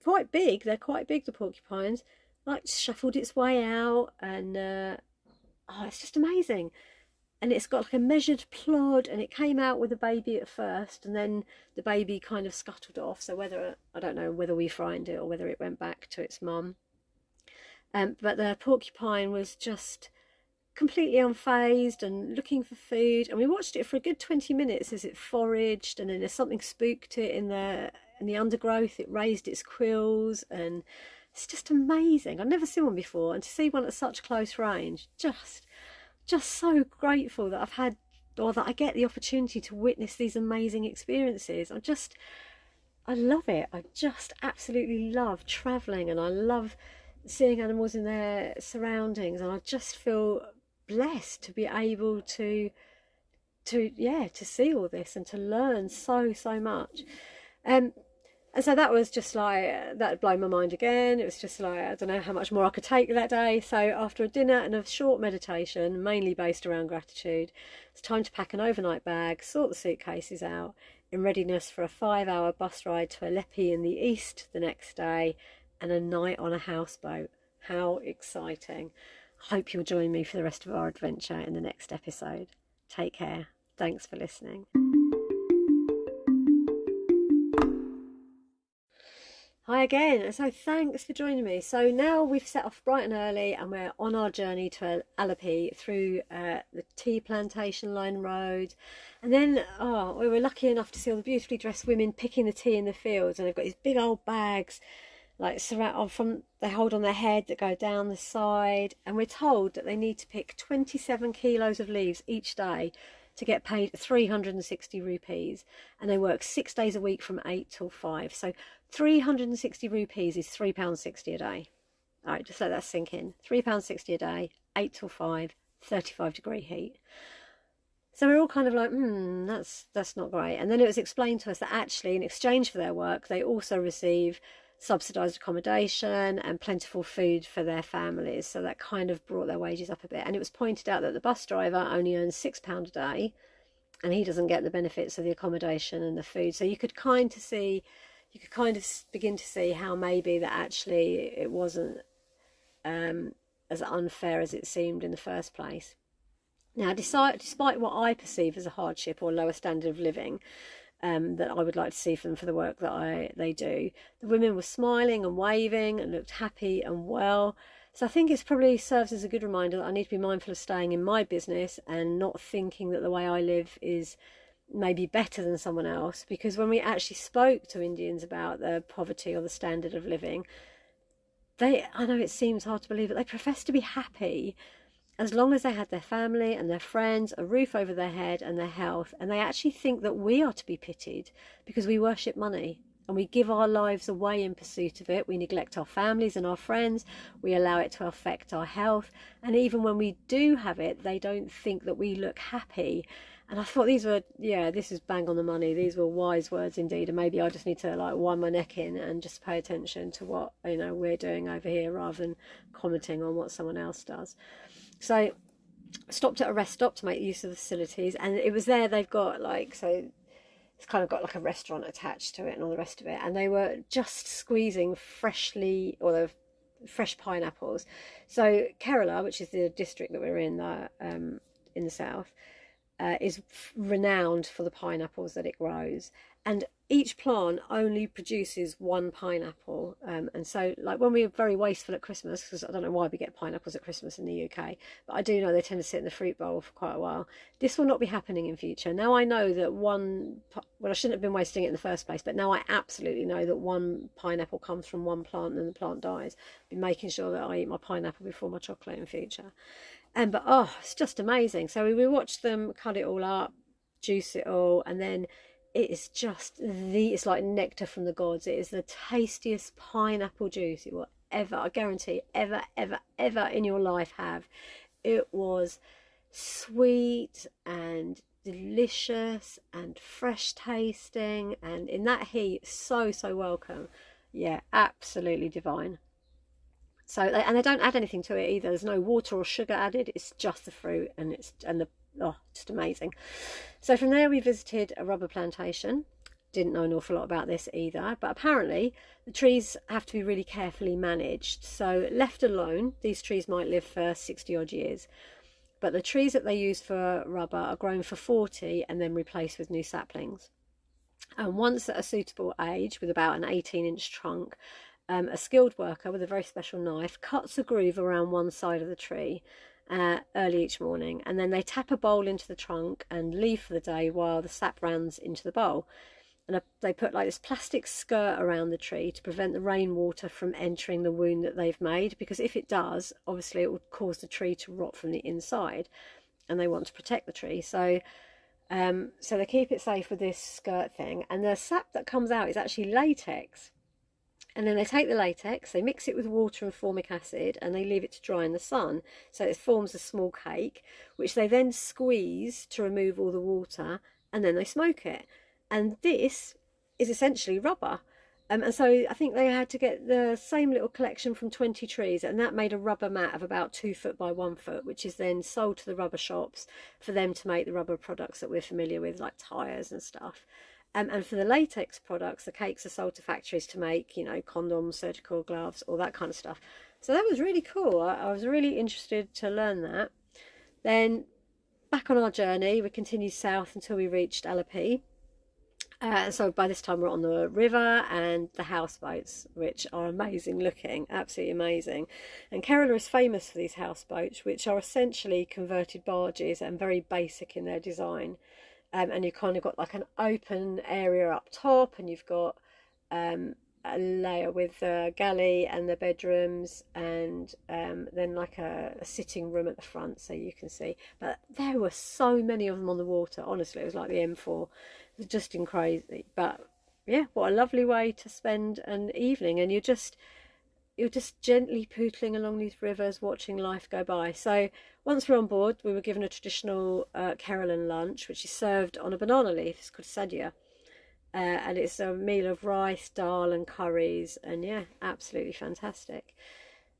quite big, they're quite big, the porcupines, like shuffled its way out, and it's just amazing. And it's got like a measured plod, and it came out with a baby at first, and then the baby kind of scuttled off. So I don't know whether we frightened it or whether it went back to its mum. But the porcupine was just completely unfazed and looking for food. And we watched it for a good 20 minutes as it foraged, and then there's something spooked it in the undergrowth. It raised its quills, and it's just amazing. I've never seen one before, and to see one at such close range, just so grateful that that I get the opportunity to witness these amazing experiences. I love it. I just absolutely love traveling, and I love seeing animals in their surroundings, and I just feel blessed to be able to see all this and to learn so much. And so that was just like, that blew my mind again. It was just like, I don't know how much more I could take that day. So after a dinner and a short meditation, mainly based around gratitude, it's time to pack an overnight bag, sort the suitcases out, in readiness for a 5-hour bus ride to Aleppo in the east the next day, and a night on a houseboat. How exciting. I hope you'll join me for the rest of our adventure in the next episode. Take care. Thanks for listening. Hi again, and so thanks for joining me. So now we've set off bright and early, and we're on our journey to Alapi through the tea plantation line road, and then we were lucky enough to see all the beautifully dressed women picking the tea in the fields, and they've got these big old bags, like they hold on their head that go down the side, and we're told that they need to pick 27 kilos of leaves each day to get paid 360 rupees, and they work 6 days a week from 8 till 5. So 360 rupees is £3.60 a day. All right, just let that sink in. £3.60 a day, 8 till 5, 35-degree heat. So we're all kind of like, that's not great. And then it was explained to us that actually, in exchange for their work, they also receive subsidised accommodation and plentiful food for their families. So that kind of brought their wages up a bit. And it was pointed out that the bus driver only earns £6 a day, and he doesn't get the benefits of the accommodation and the food. So you could kind of begin to see how maybe that actually it wasn't as unfair as it seemed in the first place. Now, despite what I perceive as a hardship or lower standard of living, that I would like to see for them for the work that they do, the women were smiling and waving and looked happy and well. So I think it's probably serves as a good reminder that I need to be mindful of staying in my business and not thinking that the way I live is maybe better than someone else, because when we actually spoke to Indians about the poverty or the standard of living, I know it seems hard to believe, but they profess to be happy as long as they had their family and their friends, a roof over their head and their health. And they actually think that we are to be pitied because we worship money and we give our lives away in pursuit of it. We neglect our families and our friends. We allow it to affect our health. And even when we do have it, they don't think that we look happy. And I thought this is bang on the money. These were wise words indeed. And maybe I just need to wind my neck in and just pay attention to what, we're doing over here rather than commenting on what someone else does. So stopped at a rest stop to make use of the facilities, and it was there they've got it's kind of got like a restaurant attached to it and all the rest of it, and they were just squeezing fresh pineapples. So Kerala, which is the district that we're in the south, is renowned for the pineapples that it grows, and each plant only produces one pineapple. And so when we were very wasteful at Christmas, because I don't know why we get pineapples at Christmas in the UK, but I do know they tend to sit in the fruit bowl for quite a while. This will not be happening in future. Now I know that I shouldn't have been wasting it in the first place, but now I absolutely know that one pineapple comes from one plant and the plant dies. I've been making sure that I eat my pineapple before my chocolate in future. But it's just amazing. So we watched them cut it all up, juice it all, and then it is just it's like nectar from the gods. It is the tastiest pineapple juice you will ever, I guarantee, ever in your life have. It was sweet and delicious and fresh tasting, and in that heat, so welcome. Yeah, absolutely divine. So, and they don't add anything to it either. There's no water or sugar added. It's just the fruit, and just amazing. So from there we visited a rubber plantation. Didn't know an awful lot about this either, but apparently the trees have to be really carefully managed. So left alone, these trees might live for 60 odd years, but the trees that they use for rubber are grown for 40 and then replaced with new saplings. And once at a suitable age, with about an 18-inch trunk, a skilled worker with a very special knife cuts a groove around one side of the tree early each morning, and then they tap a bowl into the trunk and leave for the day while the sap runs into the bowl. And they put this plastic skirt around the tree to prevent the rainwater from entering the wound that they've made, because if it does, obviously it would cause the tree to rot from the inside, and they want to protect the tree. So they keep it safe with this skirt thing, and the sap that comes out is actually latex. And then they take the latex, they mix it with water and formic acid, and they leave it to dry in the sun. So it forms a small cake, which they then squeeze to remove all the water, and then they smoke it. And this is essentially rubber. And so I think they had to get the same little collection from 20 trees, and that made a rubber mat of about 2 foot by 1 foot, which is then sold to the rubber shops for them to make the rubber products that we're familiar with, like tyres and stuff. And for the latex products, the cakes are sold to factories to make, condoms, surgical gloves, all that kind of stuff. So that was really cool. I was really interested to learn that. Then back on our journey, we continued south until we reached Alapi. So by this time we're on the river, and the houseboats, which are amazing looking, absolutely amazing. And Kerala is famous for these houseboats, which are essentially converted barges and very basic in their design. And you've kind of got like an open area up top, and you've got a layer with the galley and the bedrooms, and then like a sitting room at the front so you can see. But there were so many of them on the water. Honestly, it was like the M4. It was just crazy. But yeah, what a lovely way to spend an evening. And you're just gently pootling along these rivers, watching life go by. So once we're on board, we were given a traditional Kerala lunch, which is served on a banana leaf. It's called sadhya. And it's a meal of rice, dal and curries, and yeah, absolutely fantastic.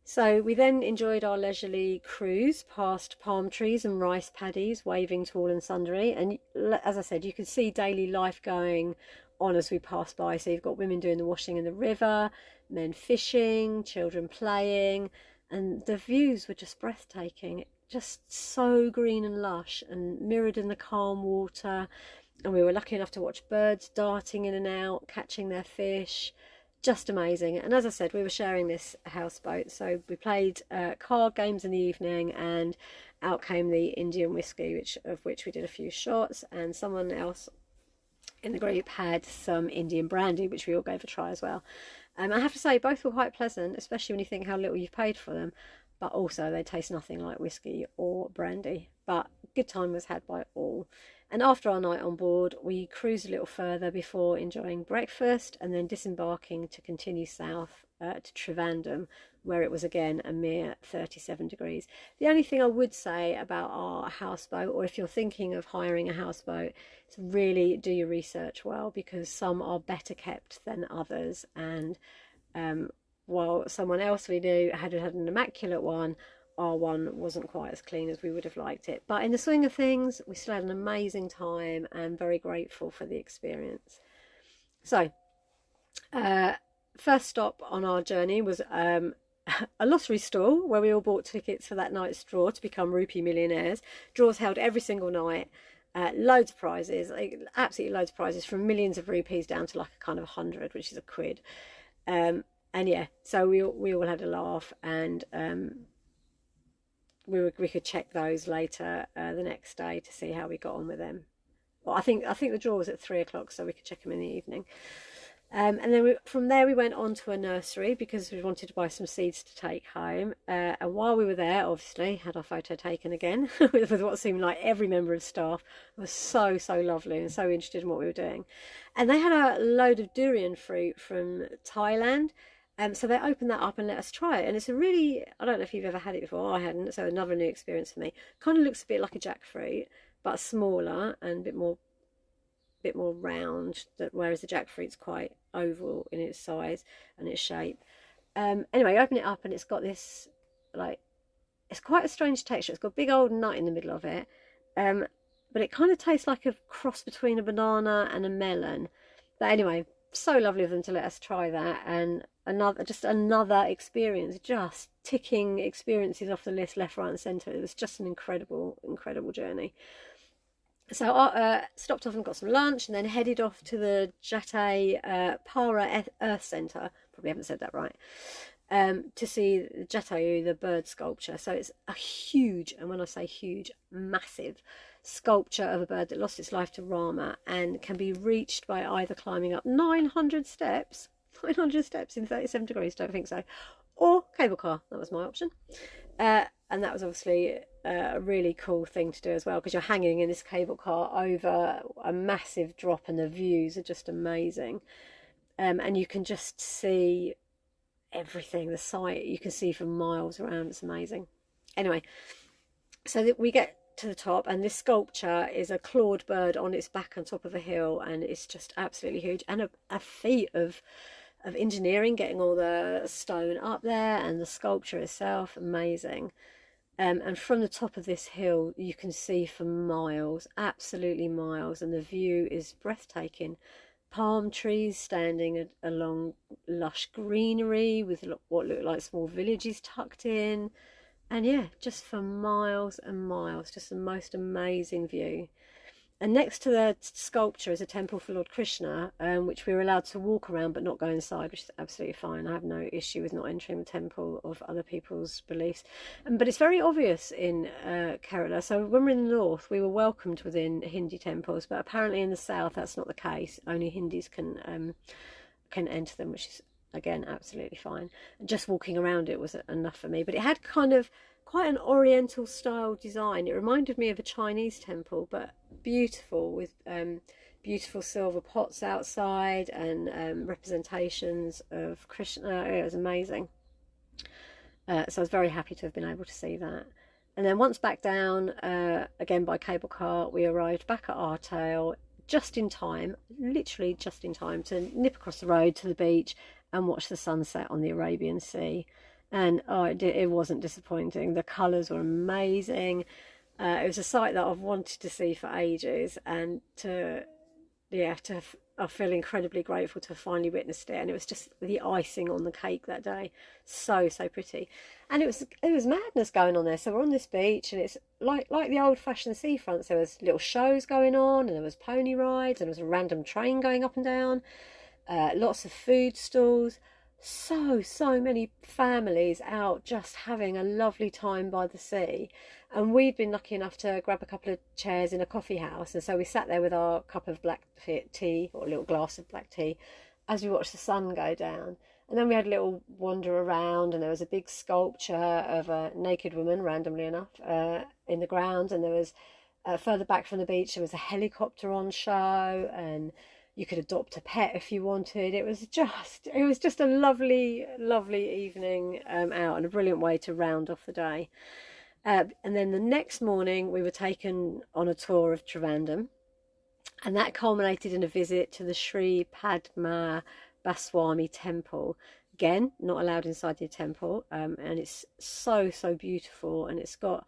So we then enjoyed our leisurely cruise past palm trees and rice paddies waving to all and sundry, and as I said, you could see daily life going on as we passed by. So you've got women doing the washing in the river, men fishing, children playing, and the views were just breathtaking, just so green and lush and mirrored in the calm water. And we were lucky enough to watch birds darting in and out, catching their fish. Just amazing. And as I said, we were sharing this houseboat, so we played card games in the evening, and out came the Indian whiskey, of which we did a few shots, and someone else in the group had some Indian brandy, which we all gave a try as well. I have to say, both were quite pleasant, especially when you think how little you've paid for them, but also they taste nothing like whiskey or brandy. But good time was had by all. And after our night on board, we cruised a little further before enjoying breakfast and then disembarking to continue south to Trivandrum, where it was again a mere 37 degrees. The only thing I would say about our houseboat, or if you're thinking of hiring a houseboat, is really do your research well, because some are better kept than others. And while someone else we knew had an immaculate one, our one wasn't quite as clean as we would have liked it. But in the swing of things, we still had an amazing time and very grateful for the experience. So first stop on our journey was a lottery stall, where we all bought tickets for that night's draw to become rupee millionaires. Draws held every single night. Loads of prizes, like, absolutely loads of prizes, from millions of rupees down to like a kind of 100, which is a quid. And yeah, so we all had a laugh, and we could check those later the next day to see how we got on with them. Well, I think the draw was at 3 o'clock, so we could check them in the evening. And then from there we went on to a nursery, because we wanted to buy some seeds to take home. And while we were there, obviously, had our photo taken again with what seemed like every member of staff. It was so lovely and so interested in what we were doing. And they had a load of durian fruit from Thailand. So they opened that up and let us try it. And it's a really, I don't know if you've ever had it before, I hadn't, so another new experience for me. Kind of looks a bit like a jackfruit, but smaller and a bit more round, whereas the jackfruit's quite oval in its size and its shape. Anyway, open it up and it's got this, like, it's quite a strange texture. It's got a big old nut in the middle of it, but it kind of tastes like a cross between a banana and a melon. But anyway, so lovely of them to let us try that. And another experience, just ticking experiences off the list left, right and centre. It was just an incredible journey. So I stopped off and got some lunch, and then headed off to the Jatayu Para Earth Centre, probably haven't said that right, to see the Jatayu, the bird sculpture. So it's a huge, and when I say huge, massive sculpture of a bird that lost its life to Rama, and can be reached by either climbing up 900 steps in 37 degrees, don't think so, or cable car. That was my option. And that was obviously a really cool thing to do as well, because you're hanging in this cable car over a massive drop, and the views are just amazing. And you can just see everything, the sight you can see for miles around. It's amazing. Anyway, so we get to the top, and this sculpture is a clawed bird on its back on top of a hill, and it's just absolutely huge, and a feat of engineering, getting all the stone up there, and the sculpture itself, amazing. And from the top of this hill you can see for miles, absolutely miles, and the view is breathtaking. Palm trees standing along lush greenery with what look like small villages tucked in, and yeah, just for miles and miles, just the most amazing view. And next to the sculpture is a temple for Lord Krishna, which we were allowed to walk around but not go inside, which is absolutely fine. I have no issue with not entering the temple of other people's beliefs. But it's very obvious in Kerala. So when we're in the north, we were welcomed within Hindu temples, but apparently in the south that's not the case. Only Hindus can enter them, which is, again, absolutely fine. And just walking around it was enough for me. But it had kind of quite an oriental style design. It reminded me of a Chinese temple, but beautiful, with beautiful silver pots outside and representations of Krishna. It was amazing. So I was very happy to have been able to see that. And then once back down, again by cable car, we arrived back at our hotel just in time, literally just in time, to nip across the road to the beach and watch the sunset on the Arabian Sea. And it wasn't disappointing. The colours were amazing. It was a sight that I've wanted to see for ages, and I feel incredibly grateful to have finally witnessed it. And it was just the icing on the cake that day, so pretty. And it was madness going on there. So we're on this beach, and it's like the old-fashioned seafronts. There was little shows going on, and there was pony rides, and there was a random train going up and down. Lots of food stalls. So many families out just having a lovely time by the sea. And we'd been lucky enough to grab a couple of chairs in a coffee house, and so we sat there with our cup of black tea, or a little glass of black tea, as we watched the sun go down. And then we had a little wander around, and there was a big sculpture of a naked woman, randomly enough, in the ground. And there was further back from the beach, there was a helicopter on show, and you could adopt a pet if you wanted. It was just a lovely evening out, and a brilliant way to round off the day. And then the next morning we were taken on a tour of Trivandrum, and that culminated in a visit to the Sri Padma Baswami temple. Again, not allowed inside the temple, and it's so beautiful, and it's got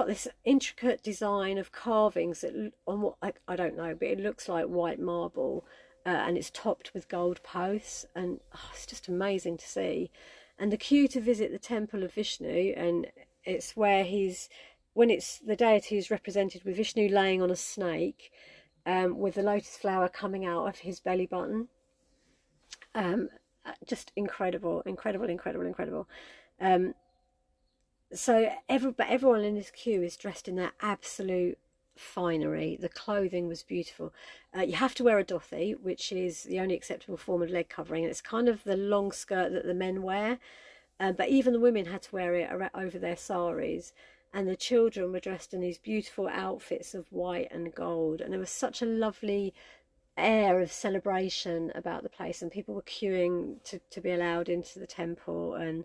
this intricate design of carvings that, on what I don't know, but it looks like white marble, and it's topped with gold posts, and it's just amazing to see. And the queue to visit the temple of Vishnu, and it's where the deity is represented with Vishnu laying on a snake, with the lotus flower coming out of his belly button. Just incredible. So everyone in this queue is dressed in their absolute finery. The clothing was beautiful. You have to wear a dhothi, which is the only acceptable form of leg covering, and it's kind of the long skirt that the men wear, but even the women had to wear it over their saris. And the children were dressed in these beautiful outfits of white and gold, and there was such a lovely air of celebration about the place, and people were queuing to be allowed into the temple. And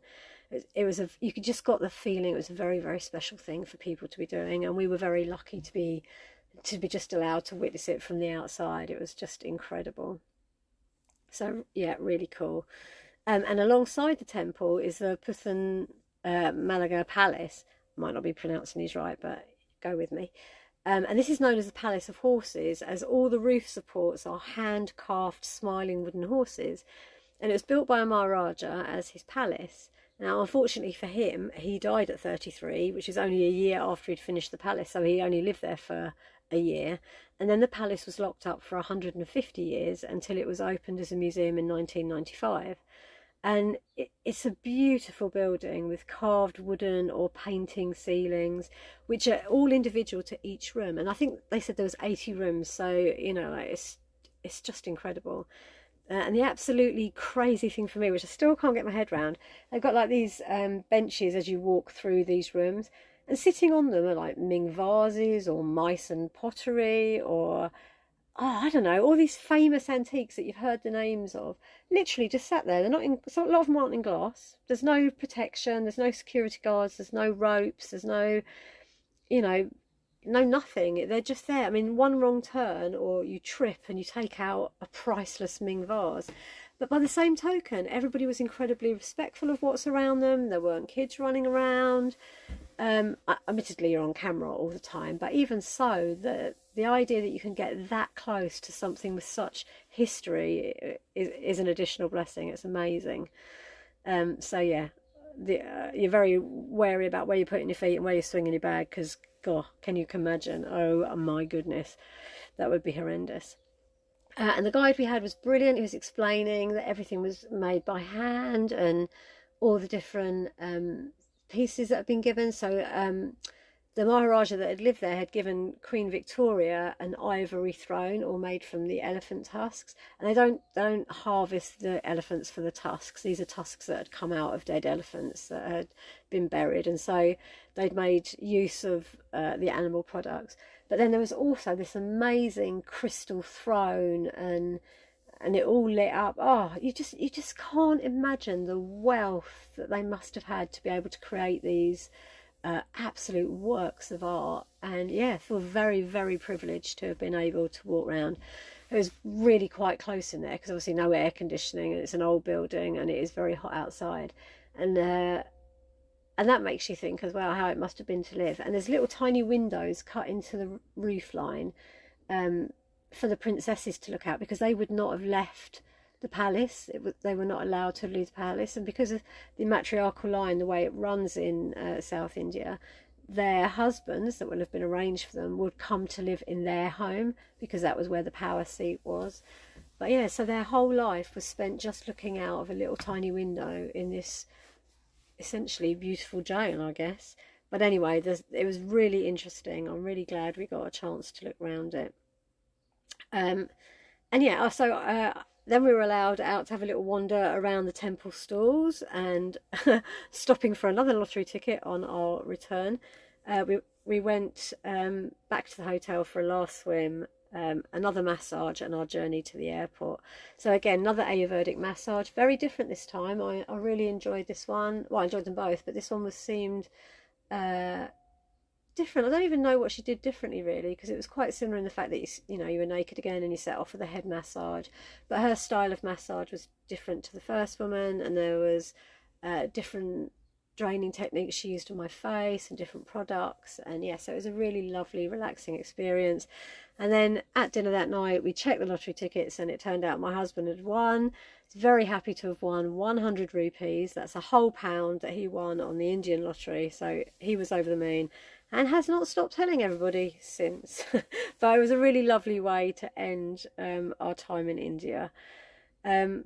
you could just got the feeling it was a very special thing for people to be doing, and we were very lucky to be just allowed to witness it from the outside. It was just incredible. So yeah, really cool. And alongside the temple is the Puthan Malaga Palace. Might not be pronouncing these right, but go with me. And this is known as the Palace of Horses, as all the roof supports are hand-carved smiling wooden horses, and it was built by a Maharaja as his palace. Now, unfortunately for him, he died at 33, which is only a year after he'd finished the palace, so he only lived there for a year. And then the palace was locked up for 150 years until it was opened as a museum in 1995. And it's a beautiful building with carved wooden or painting ceilings, which are all individual to each room. And I think they said there was 80 rooms, so, you know, it's just incredible. And the absolutely crazy thing for me, which I still can't get my head around, they've got like these benches as you walk through these rooms, and sitting on them are like Ming vases or Meissen pottery, or I don't know, all these famous antiques that you've heard the names of. Literally just sat there. They're not in, so a lot of them aren't in glass. There's no protection, there's no security guards, there's no ropes, there's no, you know, no nothing. They're just there. I mean, one wrong turn or you trip and you take out a priceless Ming vase. But by the same token, everybody was incredibly respectful of what's around them. There weren't kids running around. Admittedly, you're on camera all the time, but even so, the idea that you can get that close to something with such history is an additional blessing. It's amazing. So yeah, you're very wary about where you're putting your feet and where you're swinging your bag, because God, can you imagine? Oh my goodness, that would be horrendous. And the guide we had was brilliant. He was explaining that everything was made by hand and all the different pieces that have been given. So the Maharaja that had lived there had given Queen Victoria an ivory throne, all made from the elephant tusks. And they don't harvest the elephants for the tusks. These are tusks that had come out of dead elephants that had been buried, and so they'd made use of the animal products. But then there was also this amazing crystal throne, and it all lit up. Oh, you just can't imagine the wealth that they must have had to be able to create these absolute works of art. And yeah, I feel very, very privileged to have been able to walk around. It was really quite close in there because obviously no air conditioning, and it's an old building and it is very hot outside, and that makes you think as well how it must have been to live. And there's little tiny windows cut into the roof line for the princesses to look out, because they would not have left the palace. They were not allowed to leave the palace, and because of the matriarchal line, the way it runs in South India, their husbands that would have been arranged for them would come to live in their home, because that was where the power seat was. But yeah, so their whole life was spent just looking out of a little tiny window in this essentially beautiful jail, I guess. But anyway, it was really interesting. I'm really glad we got a chance to look around it. And yeah, so then we were allowed out to have a little wander around the temple stalls, and stopping for another lottery ticket on our return. We went back to the hotel for a last swim, another massage, and our journey to the airport. So again, another Ayurvedic massage, very different this time. I really enjoyed this one. Well, I enjoyed them both, but this one seemed different. I don't even know what she did differently really, because it was quite similar in the fact that you were naked again and you set off with a head massage, but her style of massage was different to the first woman, and there was different draining techniques she used on my face and different products. And yeah, so it was a really lovely, relaxing experience. And then at dinner that night, we checked the lottery tickets, and it turned out my husband had won. He's very happy to have won 100 rupees. That's a whole pound that he won on the Indian lottery. So he was over the moon and has not stopped telling everybody since. But it was a really lovely way to end our time in India. And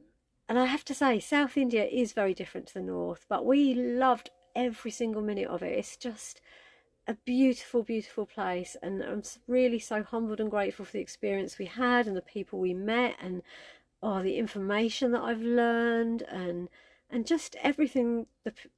I have to say, South India is very different to the north, but we loved every single minute of it. It's just a beautiful, beautiful place, and I'm really so humbled and grateful for the experience we had and the people we met, and the information that I've learned, and just everything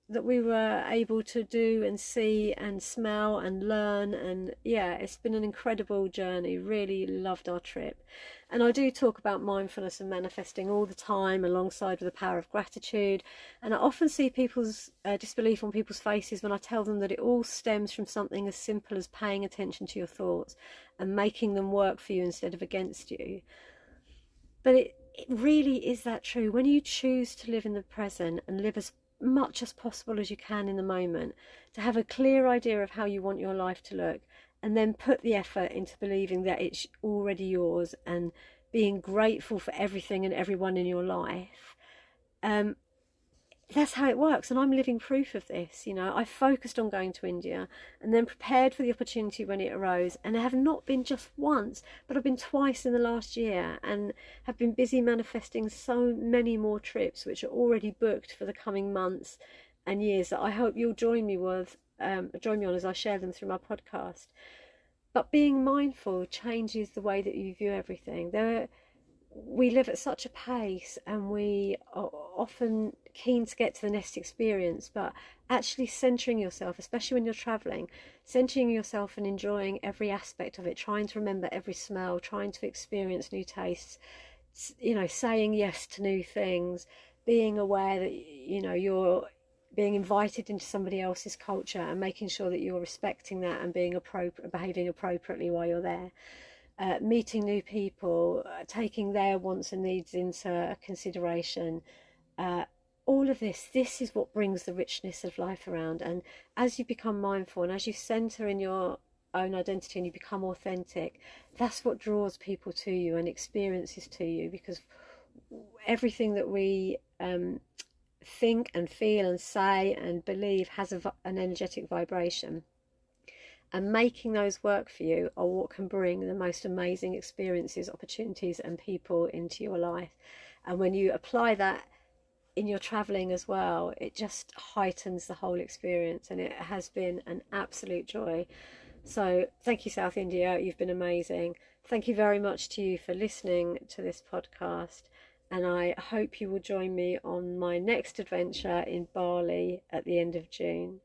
that we were able to do and see and smell and learn. And yeah, it's been an incredible journey. Really loved our trip. And I do talk about mindfulness and manifesting all the time, alongside with the power of gratitude. And I often see people's disbelief on people's faces when I tell them that it all stems from something as simple as paying attention to your thoughts and making them work for you instead of against you. But it really is that true. When you choose to live in the present and live as much as possible as you can in the moment, to have a clear idea of how you want your life to look, and then put the effort into believing that it's already yours, and being grateful for everything and everyone in your life, that's how it works. And I'm living proof of this. I focused on going to India and then prepared for the opportunity when it arose, and I have not been just once, but I've been twice in the last year, and have been busy manifesting so many more trips which are already booked for the coming months and years, that I hope you'll join me on as I share them through my podcast. But being mindful changes the way that you view everything. We live at such a pace, and we are often keen to get to the next experience, but actually centering yourself, especially when you're traveling, centering yourself and enjoying every aspect of it, trying to remember every smell, trying to experience new tastes, saying yes to new things, being aware that you're being invited into somebody else's culture, and making sure that you're respecting that and behaving appropriately while you're there. Meeting new people, taking their wants and needs into consideration. All of this is what brings the richness of life around. And as you become mindful, and as you center in your own identity and you become authentic, that's what draws people to you and experiences to you, because everything that we think and feel and say and believe has an energetic vibration. And making those work for you are what can bring the most amazing experiences, opportunities and people into your life. And when you apply that in your travelling as well, it just heightens the whole experience, and it has been an absolute joy. So thank you, South India, you've been amazing. Thank you very much to you for listening to this podcast, and I hope you will join me on my next adventure in Bali at the end of June.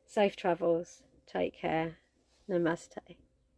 Safe travels, take care, namaste.